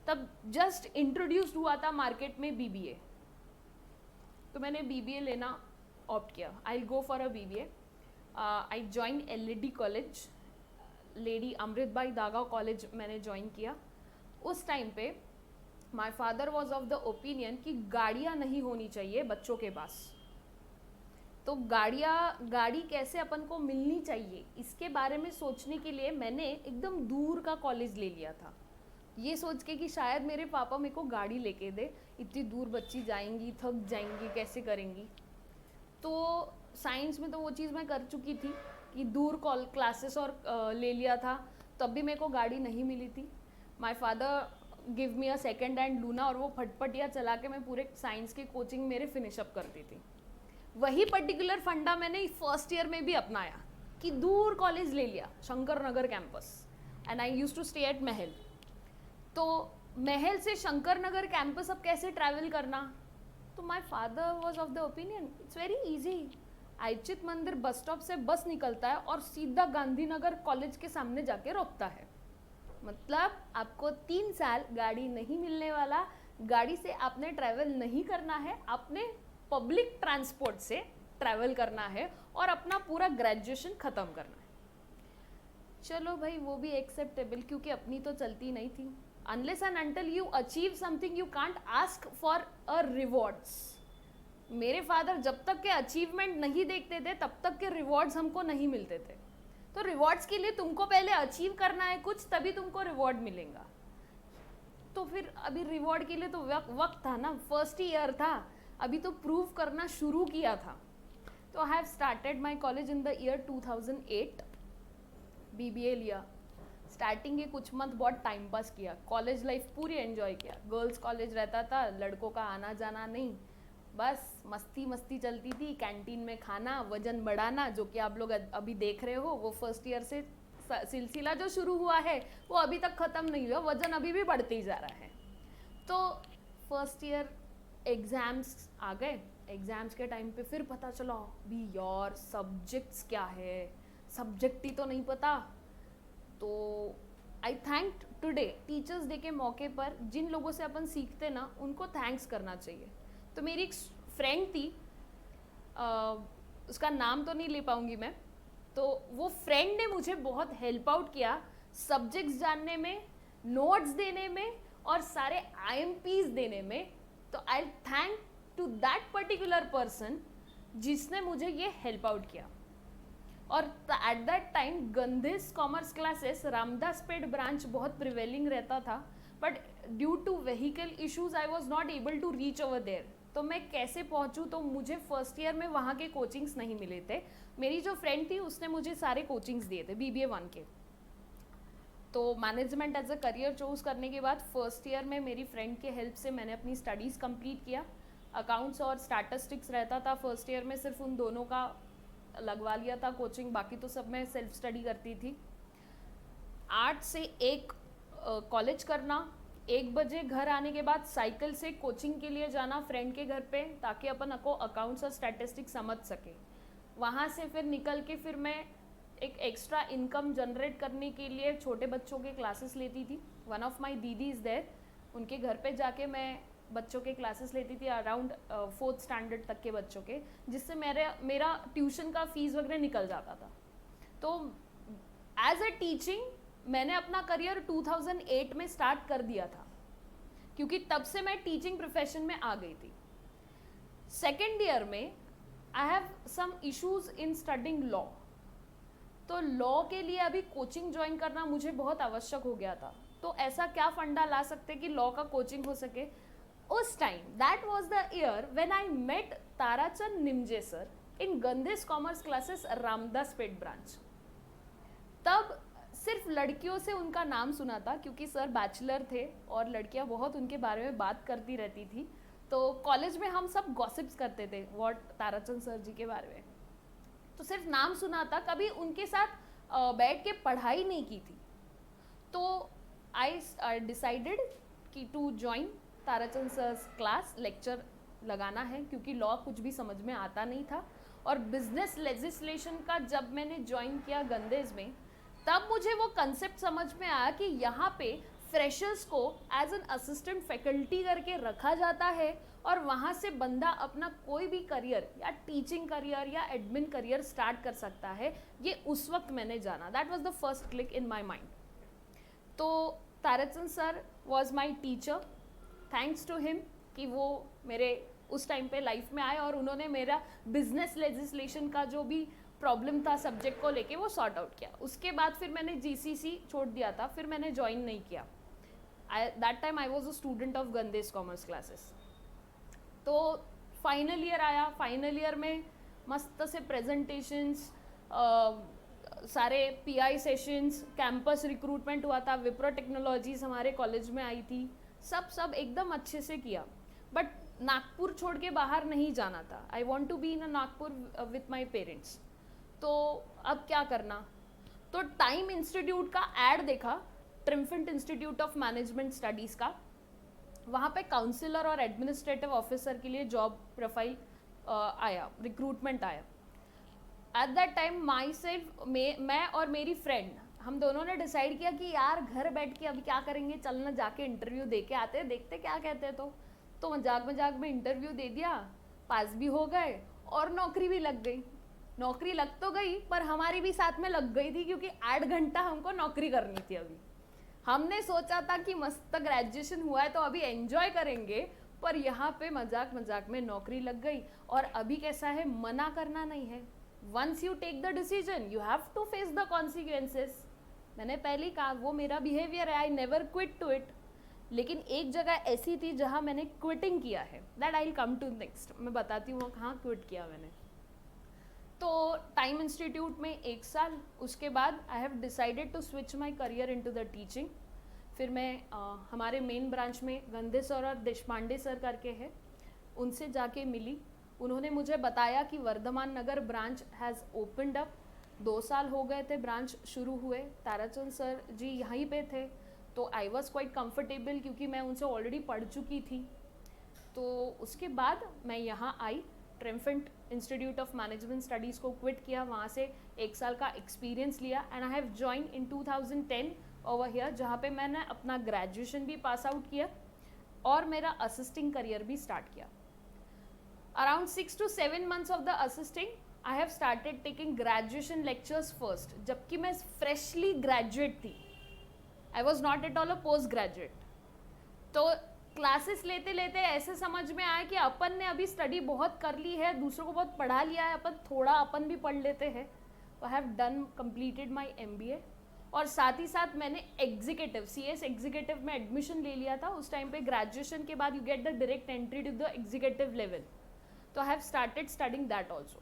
तब जस्ट इंट्रोड्यूस्ड हुआ था मार्केट में BBA, तो मैंने BBA लेना ऑप्ट किया. I go for a BBA. I join LAD college, lady Amritbai Daga college मैंने ज्वाइन किया. उस टाइम पे my father was of the opinion कि गाड़ियाँ नहीं होनी चाहिए बच्चों के पास. तो गाड़ी कैसे अपन को मिलनी चाहिए, इसके बारे में सोचने के लिए मैंने एकदम दूर का कॉलेज ले लिया था, ये सोच के कि शायद मेरे पापा मेरे को गाड़ी लेके दे. इतनी दूर बच्ची जाएंगी, थक जाएंगी, कैसे करेंगी. तो साइंस में तो वो चीज़ मैं कर चुकी थी कि दूर क्लासेस और ले लिया था, तब भी मेरे को गाड़ी नहीं मिली थी. My father give me a second hand Luna, और वो फटफटिया चला के मैं पूरे साइंस की कोचिंग मेरे फिनिशअप करती थी. वही पर्टिकुलर फंडा मैंने फर्स्ट ईयर में भी अपनाया कि दूर कॉलेज ले लिया, Shankar Nagar campus, and I use to stay at Mahal. तो महल से शंकर नगर कैंपस अब कैसे ट्रैवल करना, तो my father was of the opinion it's very easy. Aichit Mandir bus stop से बस निकलता है और सीधा गांधीनगर कॉलेज के सामने जाके रोकता है. मतलब आपको 3 साल गाड़ी नहीं मिलने वाला, गाड़ी से आपने ट्रैवल नहीं करना है, आपने पब्लिक ट्रांसपोर्ट से ट्रैवल करना है और अपना पूरा ग्रेजुएशन ख़त्म करना है. चलो भाई वो भी एक्सेप्टेबल, क्योंकि अपनी तो चलती नहीं थी. Unless and until you achieve something you can't ask for a rewards. मेरे फादर जब तक के अचीवमेंट नहीं देखते थे तब तक के रिवॉर्ड्स हमको नहीं मिलते थे. तो रिवॉर्ड्स के लिए तुमको पहले अचीव करना है कुछ, तभी तुमको रिवॉर्ड मिलेगा. तो फिर अभी रिवॉर्ड के लिए तो वक्त था ना, फर्स्ट ईयर था, अभी तो प्रूव करना शुरू किया था. तो I have started my college in the year 2008. BBA लिया. स्टार्टिंग के कुछ मंथ बहुत टाइम पास किया, कॉलेज लाइफ पूरी एंजॉय किया. गर्ल्स कॉलेज रहता था, लड़कों का आना जाना नहीं, बस मस्ती चलती थी. कैंटीन में खाना, वजन बढ़ाना, जो कि आप लोग अभी देख रहे हो. वो फर्स्ट ईयर से सिलसिला जो शुरू हुआ है वो अभी तक ख़त्म नहीं हुआ, वजन अभी भी बढ़ते ही जा रहा है. तो फर्स्ट ईयर एग्ज़ाम्स आ गए. एग्ज़ाम्स के टाइम पे फिर पता चला भी यार सब्जेक्ट्स क्या है, सब्जेक्ट ही तो नहीं पता. तो I thank today teachers day के मौके पर जिन लोगों से अपन सीखते ना, उनको थैंक्स करना चाहिए. तो मेरी एक फ्रेंड थी, उसका नाम तो नहीं ले पाऊँगी मैं, तो वो फ्रेंड ने मुझे बहुत हेल्प आउट किया सब्जेक्ट्स जानने में, नोट्स देने में और सारे IMPs देने में. तो I thank to that particular person जिसने मुझे ये हेल्प आउट किया. और at that time Gandhe's commerce classes Ramdaspeth branch बहुत प्रिवेलिंग रहता था, but due to vehicle issues I was not able to reach over there. तो मैं कैसे पहुंचूं, तो मुझे फर्स्ट ईयर में वहाँ के कोचिंग्स नहीं मिले थे. मेरी जो फ्रेंड थी उसने मुझे सारे कोचिंग्स दिए थे BBA 1 के. तो management as a career choose करने के बाद फर्स्ट ईयर में मेरी फ्रेंड के हेल्प से मैंने अपनी स्टडीज़ कंप्लीट किया. अकाउंट्स और स्टैटिस्टिक्स रहता था फर्स्ट ईयर में, सिर्फ उन दोनों का लगवा लिया था कोचिंग, बाकी तो सब मैं सेल्फ स्टडी करती थी. 8 से 1 कॉलेज करना, 1 बजे घर आने के बाद साइकिल से कोचिंग के लिए जाना फ्रेंड के घर पे, ताकि अपन को अकाउंट्स और स्टैटिस्टिक्स समझ सके. वहाँ से फिर निकल के फिर मैं एक एक्स्ट्रा इनकम जनरेट करने के लिए छोटे बच्चों के क्लासेस लेती थी. वन ऑफ माई दीदी इज़ देयर, उनके घर पे जाके मैं बच्चों के क्लासेस लेती थी अराउंड 4th स्टैंडर्ड तक के बच्चों के, जिससे मेरा ट्यूशन का फीस वगैरह निकल जाता था. तो एज अ टीचिंग मैंने अपना करियर 2008 में स्टार्ट कर दिया था, क्योंकि तब से मैं टीचिंग प्रोफेशन में आ गई थी. सेकेंड ईयर में I have some issues in studying law, तो लॉ के लिए अभी कोचिंग ज्वाइन करना मुझे बहुत आवश्यक हो गया था। तो ऐसा क्या फंडा ला सकते कि लॉ का कोचिंग हो सके। उस time that was the year when I met Tarachand Nimje sir in Gandhe's commerce classes Ramdaspeth branch. तब सिर्फ लड़कियों से उनका नाम सुना था क्योंकि सर बैचलर थे और लड़कियां बहुत उनके बारे में बात करती रहती थी। तो कॉलेज में हम सब गॉसिप्स करते थे व्हाट ताराचंद सर जी के बारे में। तो सिर्फ नाम सुना था, कभी उनके साथ बैठ के पढ़ाई नहीं की थी। तो आई डिसाइडेड कि to join Tarachand sir class, lecture लगाना है क्योंकि लॉ कुछ भी समझ में आता नहीं था। और बिजनेस लेजिस्लेशन का जब मैंने ज्वाइन किया गंदेज में, तब मुझे वो कंसेप्ट समझ में आया कि यहाँ पे फ्रेशर्स को एज एन असिस्टेंट फैकल्टी करके रखा जाता है और वहाँ से बंदा अपना कोई भी करियर या टीचिंग करियर या एडमिन करियर स्टार्ट कर सकता है। ये उस वक्त मैंने जाना, that was the first click in my mind. तो Tarachand sir was my teacher, thanks to him कि वो मेरे उस टाइम पे लाइफ में आए और उन्होंने मेरा बिजनेस लेजिस्लेशन का जो भी प्रॉब्लम था सब्जेक्ट को लेके वो सॉर्ट आउट किया। उसके बाद फिर मैंने जीसीसी छोड़ दिया था, फिर मैंने ज्वाइन नहीं किया। That time I was a student of Gandhe's commerce classes. तो फाइनल ईयर आया, फाइनल ईयर में मस्त से प्रेजेंटेशंस, सारे पीआई सेशंस, कैंपस रिक्रूटमेंट हुआ था, विप्रो टेक्नोलॉजीज हमारे कॉलेज में आई थी, सब एकदम अच्छे से किया। बट नागपुर छोड़ के बाहर नहीं जाना था। I want to be in Nagpur with my parents. तो अब क्या करना, तो टाइम इंस्टीट्यूट का एड देखा, ट्रिम्फेंट इंस्टीट्यूट ऑफ मैनेजमेंट स्टडीज़ का। वहाँ पे काउंसलर और एडमिनिस्ट्रेटिव ऑफिसर के लिए जॉब प्रोफाइल आया, रिक्रूटमेंट आया। Eight that time my self, मैं और मेरी फ्रेंड, हम दोनों ने डिसाइड किया कि यार घर बैठ के अभी क्या करेंगे, चलना जाके इंटरव्यू दे के आते हैं, देखते क्या कहते हैं। तो मजाक में इंटरव्यू दे दिया, पास भी हो गए और नौकरी भी लग गई। नौकरी लग तो गई पर हमारी भी साथ में लग गई थी क्योंकि 8 घंटा हमको नौकरी करनी थी। अभी हमने सोचा था कि मस्त ग्रेजुएशन हुआ है तो अभी एंजॉय करेंगे, पर यहाँ पे मजाक में नौकरी लग गई। और अभी कैसा है, मना करना नहीं है। Once you take the decision you have to face the consequences. मैंने पहले ही कहा वो मेरा बिहेवियर है, I never quit to it. लेकिन एक जगह ऐसी थी जहाँ मैंने क्विटिंग किया है, that I will come to next. मैं बताती हूँ कहाँ क्विट किया मैंने। तो टाइम इंस्टीट्यूट में 1 साल, उसके बाद I have decided to switch my career into the teaching. फिर मैं हमारे मेन ब्रांच में गंधे सर और देशपांडे सर करके है, उनसे जाके मिली। उन्होंने मुझे बताया कि Varthaman Nagar branch has opened up. 2 साल हो गए थे ब्रांच शुरू हुए, ताराचंद सर जी यहीं पे थे। तो आई वॉज क्वाइट कंफर्टेबल क्योंकि मैं उनसे ऑलरेडी पढ़ चुकी थी। तो उसके बाद मैं यहाँ आई, ट्रिम्फेंट इंस्टीट्यूट ऑफ मैनेजमेंट स्टडीज़ को क्विट किया, वहाँ से 1 साल का एक्सपीरियंस लिया and I have join in 2010 over here, जहाँ पे मैंने अपना ग्रेजुएशन भी पास आउट किया और मेरा असिस्टिंग करियर भी स्टार्ट किया। Around 6 to 7 months of the assisting I have started taking graduation lectures first, जबकि मैं फ्रेशली ग्रेजुएट थी। आई was not at all a post graduate. तो क्लासेस लेते लेते ऐसे समझ में आया कि अपन ने अभी स्टडी बहुत कर ली है, दूसरों को बहुत पढ़ा लिया है, अपन भी पढ़ लेते हैं। I have done completed my MBA और साथ ही साथ मैंने एग्जीक्यूटिव CS एग्जीक्यूटिव में एडमिशन ले लिया था। उस टाइम पे ग्रेजुएशन के बाद you get the direct entry to the executive level, तो I have started studying that also.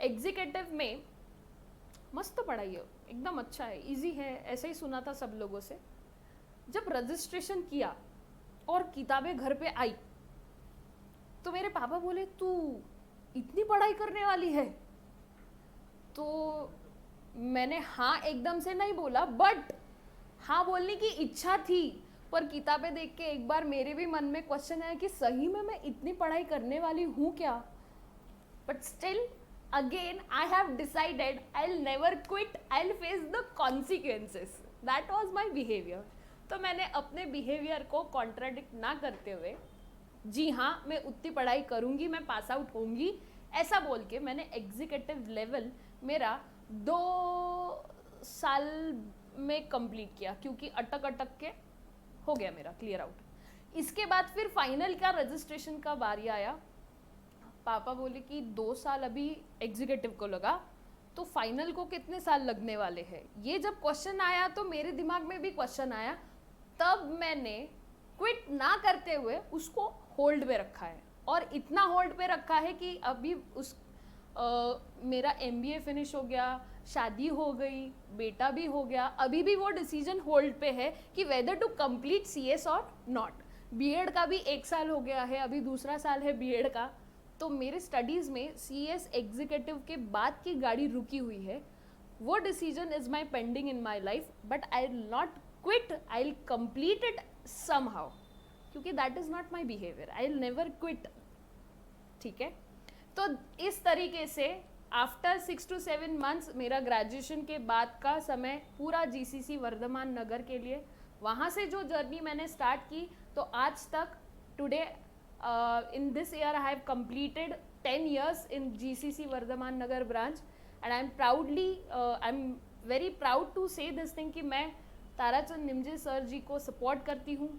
Executive में मस्त पढ़ाई है, एकदम अच्छा है, ईजी है, ऐसे ही सुना था सब लोगों से। जब रजिस्ट्रेशन किया और किताबें घर पे आई तो मेरे पापा बोले तू इतनी पढ़ाई करने वाली है। तो मैंने हाँ एकदम से नहीं बोला, बट हाँ बोलने की इच्छा थी। पर किताबें देख के एक बार मेरे भी मन में क्वेश्चन आया कि सही में मैं इतनी पढ़ाई करने वाली हूँ क्या। But still again I have decided I will never quit, I will face the consequences. That was my behaviour. तो मैंने अपने बिहेवियर को कॉन्ट्राडिक्ट ना करते हुए, जी हाँ मैं उतनी पढ़ाई करूँगी, मैं पास आउट होंगी, ऐसा बोल के मैंने एग्जीक्यूटिव लेवल मेरा 2 साल में कंप्लीट किया, क्योंकि अटक के हो गया मेरा क्लियर आउट। इसके बाद फिर फाइनल का रजिस्ट्रेशन का बारी आया। पापा बोले कि 2 साल अभी एग्जीक्यूटिव को लगा, तो फाइनल को कितने साल लगने वाले हैं। ये जब क्वेश्चन आया तो मेरे दिमाग में भी क्वेश्चन आया, तब मैंने क्विट ना करते हुए उसको होल्ड पे रखा है, और इतना होल्ड पे रखा है कि अभी मेरा MBA फिनिश हो गया, शादी हो गई, बेटा भी हो गया, अभी भी वो डिसीजन होल्ड पे है कि वेदर टू कंप्लीट CS और नॉट। B.Ed का भी 1 साल हो गया है, अभी दूसरा साल है B.Ed का। तो मेरे स्टडीज़ में CS एग्जीक्यूटिव के बाद की गाड़ी रुकी हुई है। वो decision is my pending in my life, but I will not quit, I will complete it somehow, क्योंकि that is not my behaviour, I will never quit. ठीक है, तो इस तरीके से आफ्टर 6 to 7 months मेरा ग्रेजुएशन के बाद का समय पूरा GCC वर्धमान नगर के लिए, वहाँ से जो जर्नी मैंने स्टार्ट की, तो आज तक today in this year I have completed 10 years in GCC Vardhaman Nagar branch, and I'm very proud to say this thing कि मैं ताराचंद निमजे सर जी को सपोर्ट करती हूँ।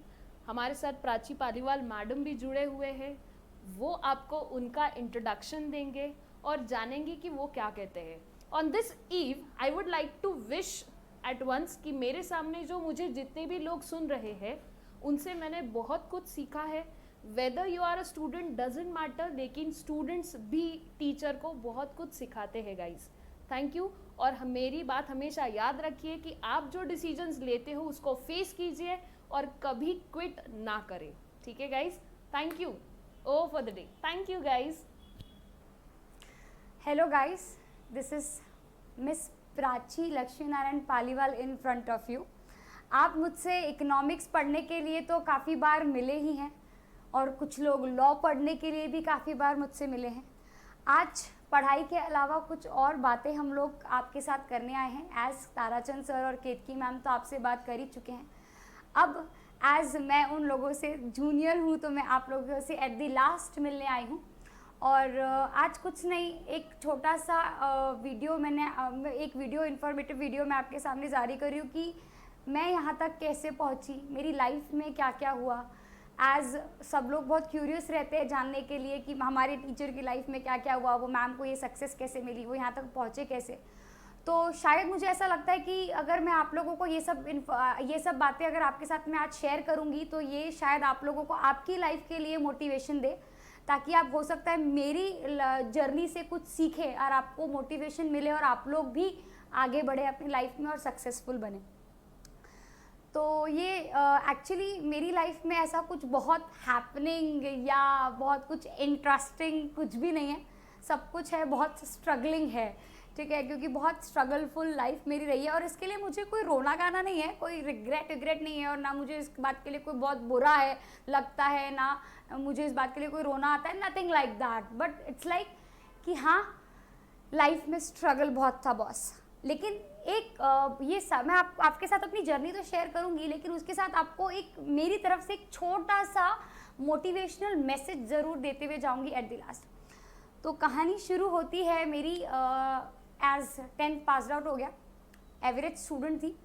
हमारे साथ प्राची पालीवाल मैडम भी जुड़े हुए हैं, वो आपको उनका इंट्रोडक्शन देंगे और जानेंगे कि वो क्या कहते हैं। On this eve I would like to wish at once कि मेरे सामने जो मुझे जितने भी लोग सुन रहे हैं उनसे मैंने बहुत कुछ सीखा है। Whether you are a student doesn't matter, लेकिन स्टूडेंट्स भी टीचर को बहुत कुछ सिखाते हैं गाइज। थैंक यू, और मेरी बात हमेशा याद रखिए कि आप जो डिसीजंस लेते हो उसको फेस कीजिए और कभी क्विट ना करें। ठीक है guys, thank you for the day. Thank you guys. Hello guys, this is Miss Prachi Lakshmi Narayan Paliwal in front of you। आप मुझसे इकोनॉमिक्स पढ़ने के लिए तो काफ़ी बार मिले ही हैं, और कुछ लोग लॉ पढ़ने के लिए भी काफ़ी बार मुझसे मिले हैं। आज पढ़ाई के अलावा कुछ और बातें हम लोग आपके साथ करने आए हैं। एज़ ताराचंद सर और केतकी मैम तो आपसे बात कर ही चुके हैं। अब एज़ मैं उन लोगों से जूनियर हूँ, तो मैं आप लोगों से एट द लास्ट मिलने आई हूँ। और आज कुछ नहीं, एक छोटा सा वीडियो एक वीडियो इन्फॉर्मेटिव वीडियो मैं आपके सामने जारी कर रही हूँ कि मैं यहाँ तक कैसे पहुँची, मेरी लाइफ में क्या क्या हुआ। एज़ सब लोग बहुत क्यूरियस रहते हैं जानने के लिए कि हमारे टीचर की लाइफ में क्या क्या हुआ, वो मैम को ये सक्सेस कैसे मिली, वो यहाँ तक पहुँचे कैसे। तो शायद मुझे ऐसा लगता है कि अगर मैं आप लोगों को ये सब बातें अगर आपके साथ में आज शेयर करूँगी, तो ये शायद आप लोगों को आपकी लाइफ के लिए मोटिवेशन दे, ताकि आप हो सकता है मेरी जर्नी से कुछ सीखें और आपको मोटिवेशन मिले और आप लोग भी आगे बढ़े अपनी लाइफ में और सक्सेसफुल बने। तो ये एक्चुअली मेरी लाइफ में ऐसा कुछ बहुत हैपनिंग या बहुत कुछ इंटरेस्टिंग कुछ भी नहीं है, सब कुछ है बहुत स्ट्रगलिंग है। ठीक है, क्योंकि बहुत स्ट्रगलफुल लाइफ मेरी रही है, और इसके लिए मुझे कोई रोना गाना नहीं है, कोई रिग्रेट नहीं है, और ना मुझे इस बात के लिए कोई बहुत बुरा है लगता है, ना मुझे इस बात के लिए कोई रोना आता है, nothing like that. But it's like कि हाँ, लाइफ में स्ट्रगल बहुत था बॉस। लेकिन एक मैं आपके साथ अपनी जर्नी तो शेयर करूंगी, लेकिन उसके साथ आपको एक मेरी तरफ से एक छोटा सा मोटिवेशनल मैसेज ज़रूर देते हुए जाऊंगी एट द लास्ट। तो कहानी शुरू होती है मेरी एज 10th पास आउट हो गया, एवरेज स्टूडेंट थी,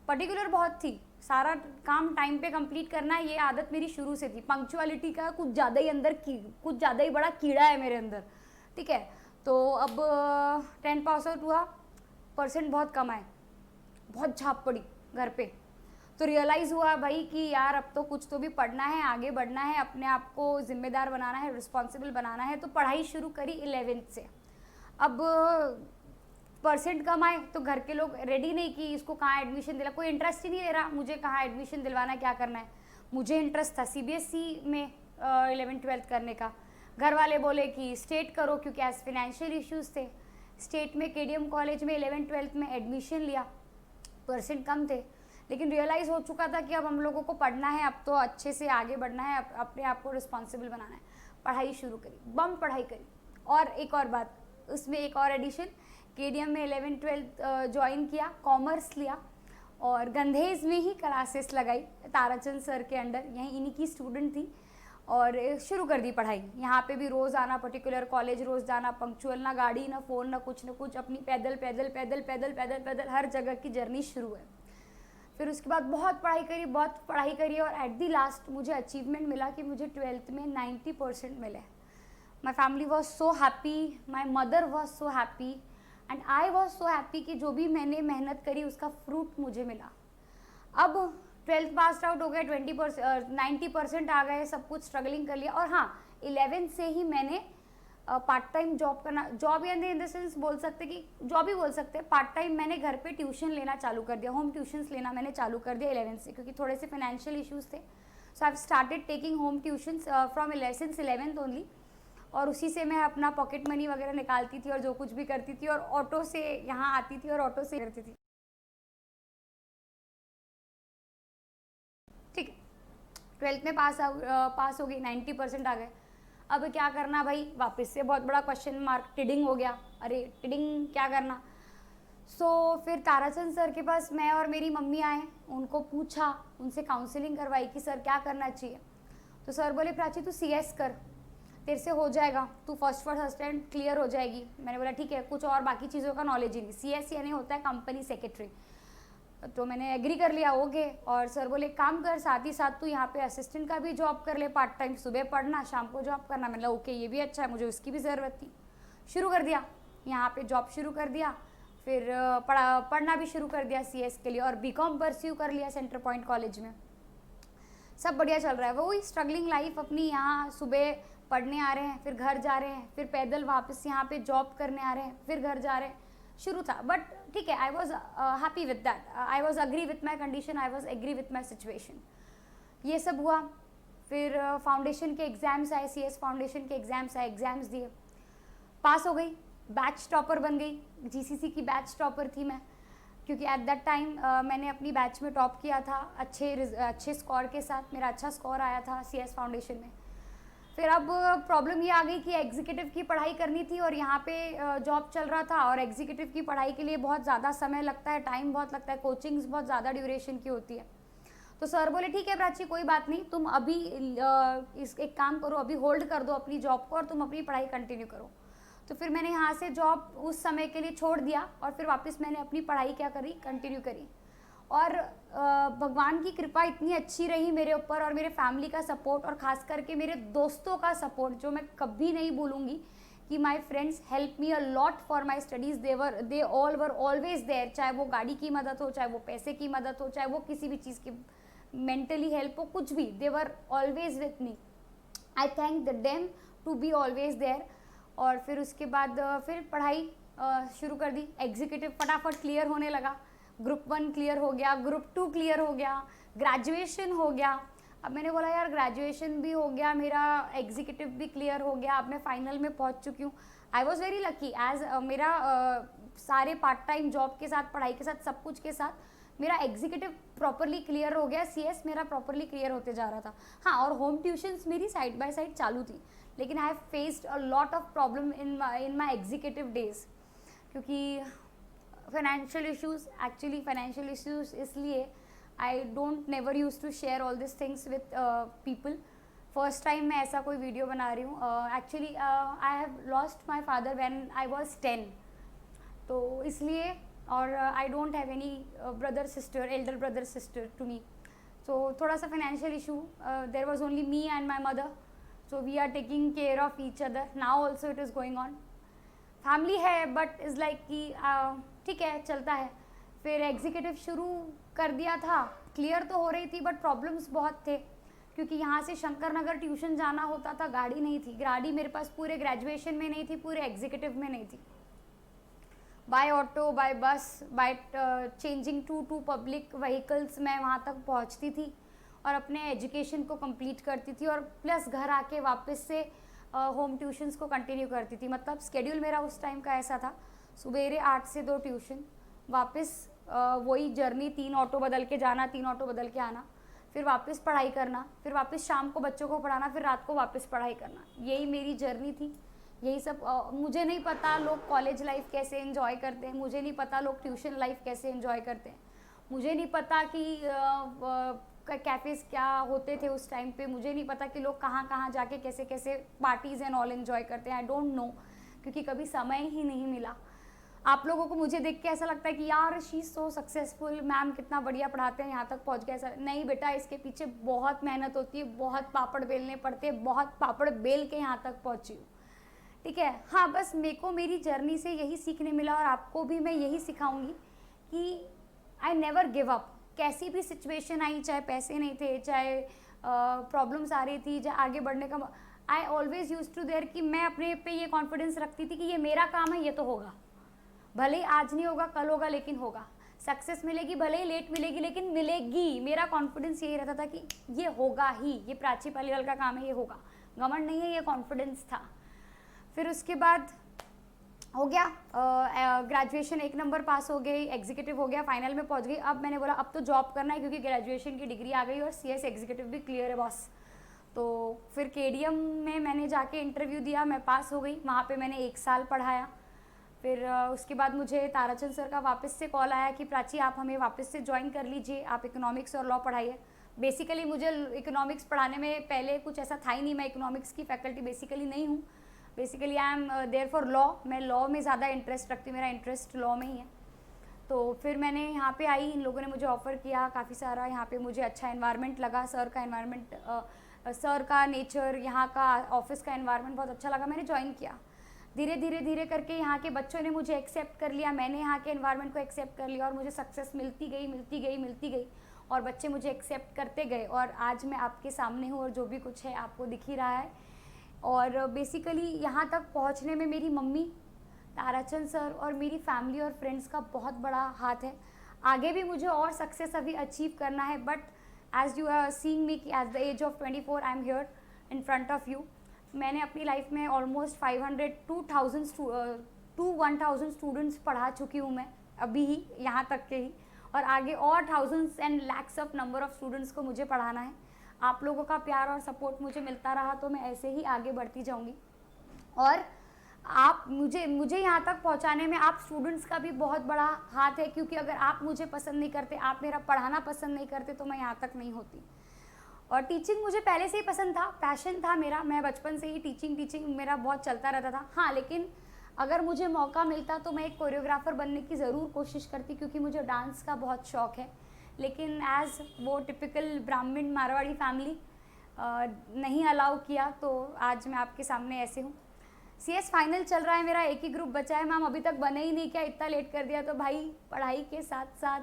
पर्टिकुलर बहुत थी, सारा काम टाइम पे कंप्लीट करना, ये आदत मेरी शुरू से थी। पंक्चुअलिटी का कुछ ज़्यादा ही बड़ा कीड़ा है मेरे अंदर। ठीक है, तो अब 10th पास आउट हुआ, परसेंट बहुत कम आए, बहुत झाप पड़ी घर पे। तो रियलाइज़ हुआ भाई कि यार अब तो कुछ तो भी पढ़ना है, आगे बढ़ना है, अपने आप को जिम्मेदार बनाना है, रिस्पॉन्सिबल बनाना है। तो पढ़ाई शुरू करी 11th से। अब परसेंट कम आए तो घर के लोग रेडी नहीं कि इसको कहाँ एडमिशन दिला, कोई इंटरेस्ट ही नहीं ले रहा मुझे कहाँ एडमिशन दिलवाना है, क्या करना है। मुझे इंटरेस्ट था CBSE में 11th-12th करने का। घर वाले बोले कि स्टेट करो, क्योंकि एज फाइनेंशियल इश्यूज़ थे। स्टेट में KDM कॉलेज में 11th-12th में एडमिशन लिया, परसेंट कम थे, लेकिन रियलाइज़ हो चुका था कि अब हम लोगों को पढ़ना है, अब तो अच्छे से आगे बढ़ना है, अपने आप को रिस्पॉन्सिबल बनाना है। पढ़ाई शुरू करी, बम पढ़ाई करी। और एक और बात, उसमें एक और एडिशन, KDM में 11th-12th ज्वाइन किया, कॉमर्स लिया, और गंधेज में ही क्लासेस लगाई ताराचंद सर के अंडर, यहीं इन्हीं की स्टूडेंट थी, और शुरू कर दी पढ़ाई। यहाँ पे भी रोज़ आना, पर्टिकुलर कॉलेज रोज़ जाना, पंक्चुअल, ना गाड़ी ना फ़ोन ना कुछ, अपनी पैदल पैदल पैदल पैदल पैदल पैदल हर जगह की जर्नी शुरू है। फिर उसके बाद बहुत पढ़ाई करी और एट दी लास्ट मुझे अचीवमेंट मिला कि मुझे 12th में 90% मिले। My family was so happy, my mother was so happy and I was so happy कि जो भी मैंने मेहनत करी उसका फ्रूट मुझे मिला। अब 12th पास आउट हो गए, 90% आ गए, सब कुछ स्ट्रगलिंग कर लिया। और हाँ, 11th से ही मैंने पार्ट टाइम जॉब करना, जॉब या इन द सेंस बोल सकते कि जॉब ही बोल सकते हैं, पार्ट टाइम मैंने घर पे ट्यूशन लेना चालू कर दिया, होम ट्यूशन्स लेना मैंने चालू कर दिया 11th से, क्योंकि थोड़े से फाइनेंशियल इश्यूज थे। So I started taking home tuitions from 11th only, और उसी से मैं अपना पॉकेट मनी वगैरह निकालती थी और जो कुछ भी करती थी, और ऑटो से यहाँ आती थी और ऑटो से करती थी। ठीक है, 12th में पास हो गई, 90% आ गए। अब क्या करना भाई, वापस से बहुत बड़ा क्वेश्चन मार्क, टिडिंग हो गया। अरे टिडिंग क्या करना। फिर ताराचंद सर के पास मैं और मेरी मम्मी आए, उनको पूछा, उनसे काउंसलिंग करवाई कि सर क्या करना चाहिए। तो सर बोले प्राची तू CS कर, तेरे से हो जाएगा, तू फर्स्ट असिस्टेंट क्लियर हो जाएगी। मैंने बोला ठीक है, कुछ और बाकी चीज़ों का नॉलेज ही नहीं। CS यानी होता है कंपनी सेक्रेटरी। तो मैंने एग्री कर लिया, ओके। और सर बोले काम कर, साथ ही साथ तू यहाँ पे असिस्टेंट का भी जॉब कर ले पार्ट टाइम, सुबह पढ़ना शाम को जॉब करना। मैंने ओके ये भी अच्छा है, मुझे उसकी भी ज़रूरत थी। शुरू कर दिया, यहाँ पे जॉब शुरू कर दिया, फिर पढ़ना भी शुरू कर दिया CS के लिए, और BCom परस्यू कर लिया सेंटर पॉइंट कॉलेज में। सब बढ़िया चल रहा है, वही स्ट्रगलिंग लाइफ अपनी। यहाँ सुबह पढ़ने आ रहे हैं, फिर घर जा रहे हैं, फिर पैदल वापस यहाँ पे जॉब करने आ रहे हैं, फिर घर जा रहे हैं। शुरू था, बट ठीक है, I was happy with that, I was agree with my condition, I was agree with my situation. ये सब हुआ। फिर फाउंडेशन के एग्ज़ाम्स आए, CS फाउंडेशन के एग्ज़ाम्स आए, एग्ज़ाम्स दिए, पास हो गई, बैच टॉपर बन गई। GCC की बैच टॉपर थी मैं, क्योंकि एट दैट टाइम मैंने अपनी बैच में टॉप किया था अच्छे स्कोर के साथ। मेरा अच्छा स्कोर आया था CS फाउंडेशन में। फिर अब प्रॉब्लम ये आ गई कि एग्जीक्यूटिव की पढ़ाई करनी थी और यहाँ पे जॉब चल रहा था, और एग्जीक्यूटिव की पढ़ाई के लिए बहुत ज़्यादा समय लगता है, टाइम बहुत लगता है, कोचिंग्स बहुत ज़्यादा ड्यूरेशन की होती है। तो सर बोले ठीक है प्राची कोई बात नहीं, तुम अभी एक काम करो, अभी होल्ड कर दो अपनी जॉब को और तुम अपनी पढ़ाई कंटिन्यू करो। तो फिर मैंने यहाँ से जॉब उस समय के लिए छोड़ दिया, और फिर वापस मैंने अपनी पढ़ाई क्या करी, कंटिन्यू करी। और भगवान की कृपा इतनी अच्छी रही मेरे ऊपर, और मेरे फैमिली का सपोर्ट, और ख़ास करके मेरे दोस्तों का सपोर्ट, जो मैं कभी नहीं भूलूंगी कि my friends help me a lot for my studies. They all were always there, चाहे वो गाड़ी की मदद हो, चाहे वो पैसे की मदद हो, चाहे वो किसी भी चीज़ की मेंटली हेल्प हो, कुछ भी, they were always with me. I thank them to be always there. और फिर उसके बाद फिर पढ़ाई शुरू कर दी। एग्जीक्यूटिव फटाफट क्लियर होने लगा, ग्रुप 1 क्लियर हो गया, ग्रुप 2 क्लियर हो गया, ग्रेजुएशन हो गया। अब मैंने बोला यार ग्रेजुएशन भी हो गया मेरा, एग्जीक्यूटिव भी क्लियर हो गया, अब मैं फाइनल में पहुंच चुकी हूँ। I was very lucky, as मेरा सारे पार्ट टाइम जॉब के साथ, पढ़ाई के साथ, सब कुछ के साथ मेरा एग्जीक्यूटिव प्रॉपरली क्लियर हो गया, CS मेरा प्रॉपरली क्लियर होते जा रहा था। हाँ, और होम ट्यूशन्स मेरी साइड बाय साइड चालू थी, लेकिन I have faced a lot of problem in my executive days, क्योंकि फाइनेंशियल इश्यूज इसलिए I don't never use to share all this things with people. First time मैं ऐसा कोई video बना रही हूँ। Actually I have lost my father when I was 10, तो इसलिए, और I don't have any elder brother sister to मी, तो थोड़ा सा financial issue, there was only me and my mother, so we are taking care of each other. Now also it is going on, family है but is like कि ठीक है चलता है। फिर एग्जीक्यूटिव शुरू कर दिया था, क्लियर तो हो रही थी बट प्रॉब्लम्स बहुत थे, क्योंकि यहाँ से शंकर नगर ट्यूशन जाना होता था, गाड़ी नहीं थी, गाड़ी मेरे पास पूरे ग्रेजुएशन में नहीं थी, पूरे एग्जीक्यूटिव में नहीं थी। By auto, by bus, by changing to public vehicles मैं वहाँ तक पहुँचती थी और अपने एजुकेशन को कंप्लीट करती थी, और प्लस घर आके वापस से होम ट्यूशन्स को कंटिन्यू करती थी। मतलब स्केड्यूल मेरा उस टाइम का ऐसा था, सुबेरे 8 से 2 ट्यूशन, वापस वही जर्नी, 3 ऑटो बदल के जाना, 3 ऑटो बदल के आना, फिर वापस पढ़ाई करना, फिर वापस शाम को बच्चों को पढ़ाना, फिर रात को वापस पढ़ाई करना। यही मेरी जर्नी थी, यही सब। मुझे नहीं पता लोग कॉलेज लाइफ कैसे एंजॉय करते हैं, मुझे नहीं पता लोग ट्यूशन लाइफ कैसे एंजॉय करते हैं, मुझे नहीं पता कि कैफ़ेज़ क्या होते थे उस टाइम पे, मुझे नहीं पता कि लोग कहाँ कहाँ जाके कैसे कैसे पार्टीज़ एंड ऑल एंजॉय करते हैं। आई डोंट नो, क्योंकि कभी समय ही नहीं मिला। आप लोगों को मुझे देख के ऐसा लगता है कि यार she is so successful, ma'am कितना बढ़िया पढ़ाते हैं, यहाँ तक पहुँच गया। ऐसा नहीं बेटा, इसके पीछे बहुत मेहनत होती है, बहुत पापड़ बेलने पड़ते हैं, बहुत पापड़ बेल के यहाँ तक पहुँची हूँ। ठीक है। हाँ, बस मेरे को मेरी जर्नी से यही सीखने मिला और आपको भी मैं यही सिखाऊंगी कि आई नेवर गिव अप। कैसी भी सिचुएशन आई, चाहे पैसे नहीं थे, चाहे प्रॉब्लम्स आ रही थी, चाहे आगे बढ़ने का, I always use to there कि मैं अपने पे ये कॉन्फिडेंस रखती थी कि ये मेरा काम है, ये तो होगा, भले ही आज नहीं होगा कल होगा लेकिन होगा। सक्सेस मिलेगी, भले ही लेट मिलेगी लेकिन मिलेगी। मेरा कॉन्फिडेंस यही रहता था कि ये होगा ही, ये प्राची पालीवाल का काम है, ये होगा। घमंड नहीं है, ये कॉन्फिडेंस था। फिर उसके बाद हो गया ग्रेजुएशन, 1 नंबर पास हो गई, एग्जीक्यूटिव हो गया, फाइनल में पहुंच गई। अब मैंने बोला अब तो जॉब करना है क्योंकि ग्रेजुएशन की डिग्री आ गई और CS एग्जीक्यूटिव भी क्लियर है बॉस। तो फिर KDM में मैंने जाके इंटरव्यू दिया, मैं पास हो गई। वहाँ पे मैंने 1 साल पढ़ाया। फिर उसके बाद मुझे ताराचंद सर का वापस से कॉल आया कि प्राची आप हमें वापस से ज्वाइन कर लीजिए, आप इकोनॉमिक्स और लॉ पढ़ाइए। बेसिकली मुझे इकोनॉमिक्स पढ़ाने में पहले कुछ ऐसा था ही नहीं, मैं इकोनॉमिक्स की फैकल्टी बेसिकली नहीं हूँ। Basically I am there for law, मैं लॉ में ज़्यादा इंटरेस्ट रखती हूँ, मेरा इंटरेस्ट लॉ में ही है। तो फिर मैंने यहाँ पे आई, इन लोगों ने मुझे ऑफ़र किया काफ़ी सारा। यहाँ पे मुझे अच्छा एनवायरनमेंट लगा, सर का एनवायरनमेंट, सर का नेचर, यहाँ का ऑफिस का एनवायरनमेंट बहुत अच्छा लगा, मैंने ज्वाइन किया। धीरे धीरे करके यहाँ के बच्चों ने मुझे एक्सेप्ट कर लिया, मैंने यहाँ के एनवायरनमेंट को एक्सेप्ट कर लिया और मुझे सक्सेस मिलती गई और बच्चे मुझे एक्सेप्ट करते गए और आज मैं आपके सामने हूँ और जो भी कुछ है आपको दिख ही रहा है। और बेसिकली यहाँ तक पहुँचने में मेरी मम्मी, ताराचंद सर और मेरी फैमिली और फ्रेंड्स का बहुत बड़ा हाथ है। आगे भी मुझे और सक्सेस अभी अचीव करना है, but as you are seeing me कि at the age of 24 I am here in front of you. मैंने अपनी लाइफ में ऑलमोस्ट 500 to 1000 स्टूडेंट्स पढ़ा चुकी हूँ मैं अभी ही, यहाँ तक के ही, और आगे और thousands and lakhs of number of students को मुझे पढ़ाना है। आप लोगों का प्यार और सपोर्ट मुझे मिलता रहा तो मैं ऐसे ही आगे बढ़ती जाऊँगी। और आप मुझे यहाँ तक पहुँचाने में आप स्टूडेंट्स का भी बहुत बड़ा हाथ है, क्योंकि अगर आप मुझे पसंद नहीं करते, आप मेरा पढ़ाना पसंद नहीं करते तो मैं यहाँ तक नहीं होती। और टीचिंग मुझे पहले से ही पसंद था, पैशन था मेरा, मैं बचपन से ही टीचिंग मेरा बहुत चलता रहता था। हाँ, लेकिन अगर मुझे मौका मिलता तो मैं एक कोरियोग्राफर बनने की ज़रूर कोशिश करती, क्योंकि मुझे डांस का बहुत शौक़ है। लेकिन एज़ वो टिपिकल ब्राह्मण मारवाड़ी फैमिली नहीं अलाउ किया, तो आज मैं आपके सामने ऐसे हूँ। CS फाइनल चल रहा है मेरा, एक ही ग्रुप बचा है। मैम अभी तक बने ही नहीं, क्या इतना लेट कर दिया? तो भाई पढ़ाई के साथ साथ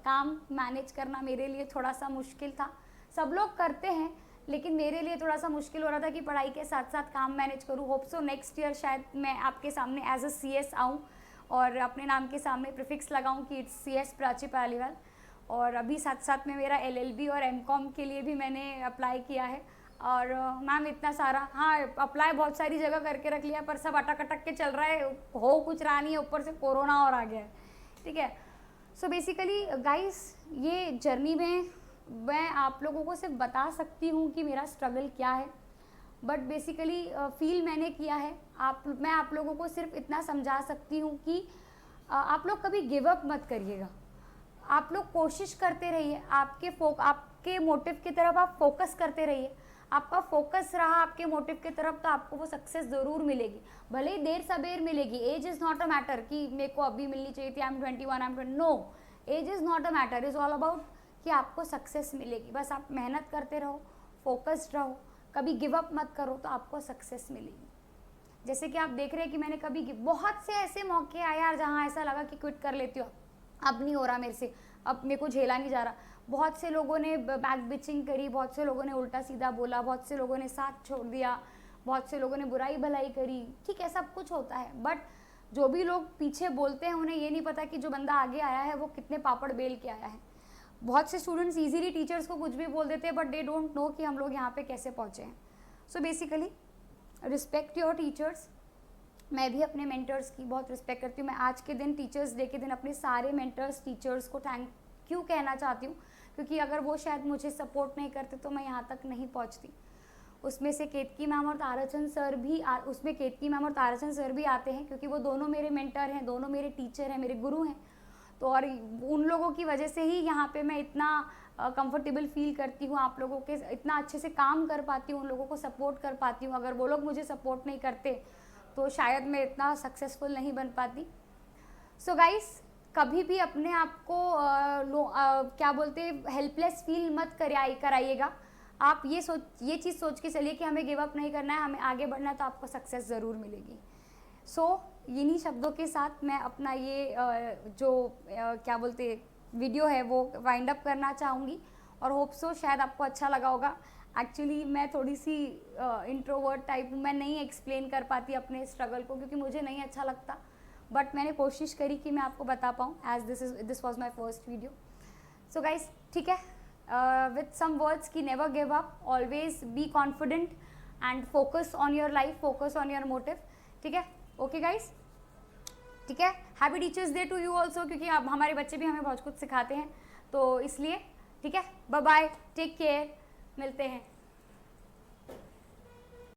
काम मैनेज करना मेरे लिए थोड़ा सा मुश्किल था। सब लोग करते हैं लेकिन मेरे लिए थोड़ा सा मुश्किल हो रहा था कि पढ़ाई के साथ साथ काम मैनेज करूँ। होप सो नेक्स्ट ईयर शायद मैं आपके सामने एज अ CS आऊँ और अपने नाम के सामने प्रीफिक्स लगाऊँ कि इट्स CS प्राची पालीवाल। और अभी साथ साथ में मेरा LLB और MCOM के लिए भी मैंने अप्लाई किया है। और मैम इतना सारा, हाँ अप्लाई बहुत सारी जगह करके रख लिया, पर सब अटक के चल रहा है, हो कुछ रहा नहीं है, ऊपर से कोरोना और आ गया है। ठीक है, सो बेसिकली गाइस ये जर्नी में मैं आप लोगों को सिर्फ बता सकती हूँ कि मेरा स्ट्रगल क्या है, बट बेसिकली फील मैंने किया है। मैं आप लोगों को सिर्फ इतना समझा सकती हूँ कि आप लोग कभी गिव अप मत करिएगा, आप लोग कोशिश करते रहिए, आपके मोटिव की तरफ आप फोकस करते रहिए। आपका फोकस रहा आपके मोटिव की तरफ तो आपको वो सक्सेस ज़रूर मिलेगी, भले ही देर सबेर मिलेगी। Age is not a matter कि मेरे को अभी मिलनी चाहिए थी, I am 21, I am 20, no, age is not a matter, is all about कि आपको सक्सेस मिलेगी। बस आप मेहनत करते रहो, फोकस्ड रहो, कभी गिव अप मत करो तो आपको सक्सेस मिलेगी। जैसे कि आप देख रहे हैं कि मैंने कभी बहुत से ऐसे मौके आए यार जहाँ ऐसा लगा कि क्विट कर लेती हूँ, अब नहीं हो रहा मेरे से, अब मेरे को झेला नहीं जा रहा। बहुत से लोगों ने बैक बिचिंग करी, बहुत से लोगों ने उल्टा सीधा बोला, बहुत से लोगों ने साथ छोड़ दिया, बहुत से लोगों ने बुराई भलाई करी। ठीक है, सब कुछ होता है, बट जो भी लोग पीछे बोलते हैं उन्हें ये नहीं पता कि जो बंदा आगे आया है वो कितने पापड़ बेल के आया है। बहुत से स्टूडेंट्स इजीली टीचर्स को कुछ भी बोल देते हैं, बट दे डोंट नो कि हम लोग यहाँ पे कैसे पहुँचे हैं। So basically respect your teachers. मैं भी अपने मेंटर्स की बहुत रिस्पेक्ट करती हूँ। मैं आज के दिन टीचर्स डे के दिन अपने सारे मेंटर्स टीचर्स को थैंक यू कहना चाहती हूँ, क्योंकि अगर वो शायद मुझे सपोर्ट नहीं करते तो मैं यहाँ तक नहीं पहुँचती। उसमें से केतकी मैम और ताराचंद सर भी उसमें केतकी मैम और ताराचंद सर भी आते हैं, क्योंकि वो दोनों मेरे मेंटर हैं, दोनों मेरे टीचर हैं, मेरे गुरु हैं। तो और उन लोगों की वजह से ही यहाँ पे मैं इतना कंफर्टेबल फील करती हूँ, आप लोगों के इतना अच्छे से काम कर पाती हूँ, उन लोगों को सपोर्ट कर पाती हूँ। अगर वो लोग मुझे सपोर्ट नहीं करते तो शायद मैं इतना सक्सेसफुल नहीं बन पाती। सो गाइस, कभी भी अपने आप को क्या बोलते हेल्पलेस फील मत कराइएगा। आप ये चीज़ सोच के चलिए कि हमें गिव अप नहीं करना है, हमें आगे बढ़ना है, तो आपको सक्सेस ज़रूर मिलेगी। इन्हीं शब्दों के साथ मैं अपना ये क्या बोलते वीडियो है वो वाइंड अप करना चाहूँगी और होप सो शायद आपको अच्छा लगा होगा। एक्चुअली मैं थोड़ी सी इंट्रोवर्ट टाइप हूँ, मैं नहीं एक्सप्लेन कर पाती अपने स्ट्रगल को क्योंकि मुझे नहीं अच्छा लगता, बट मैंने कोशिश करी कि मैं आपको बता पाऊँ as this was my first video. So guys, ठीक है, विथ सम वर्ड्स की never give up, always be confident and focus on your life, focus on your motive. ठीक है, ओके गाइज, ठीक है। Happy teachers day to you also, क्योंकि अब हमारे बच्चे भी हमें बहुत कुछ सिखाते हैं, तो इसलिए ठीक है। बाय बाय, टेक केयर, मिलते हैं।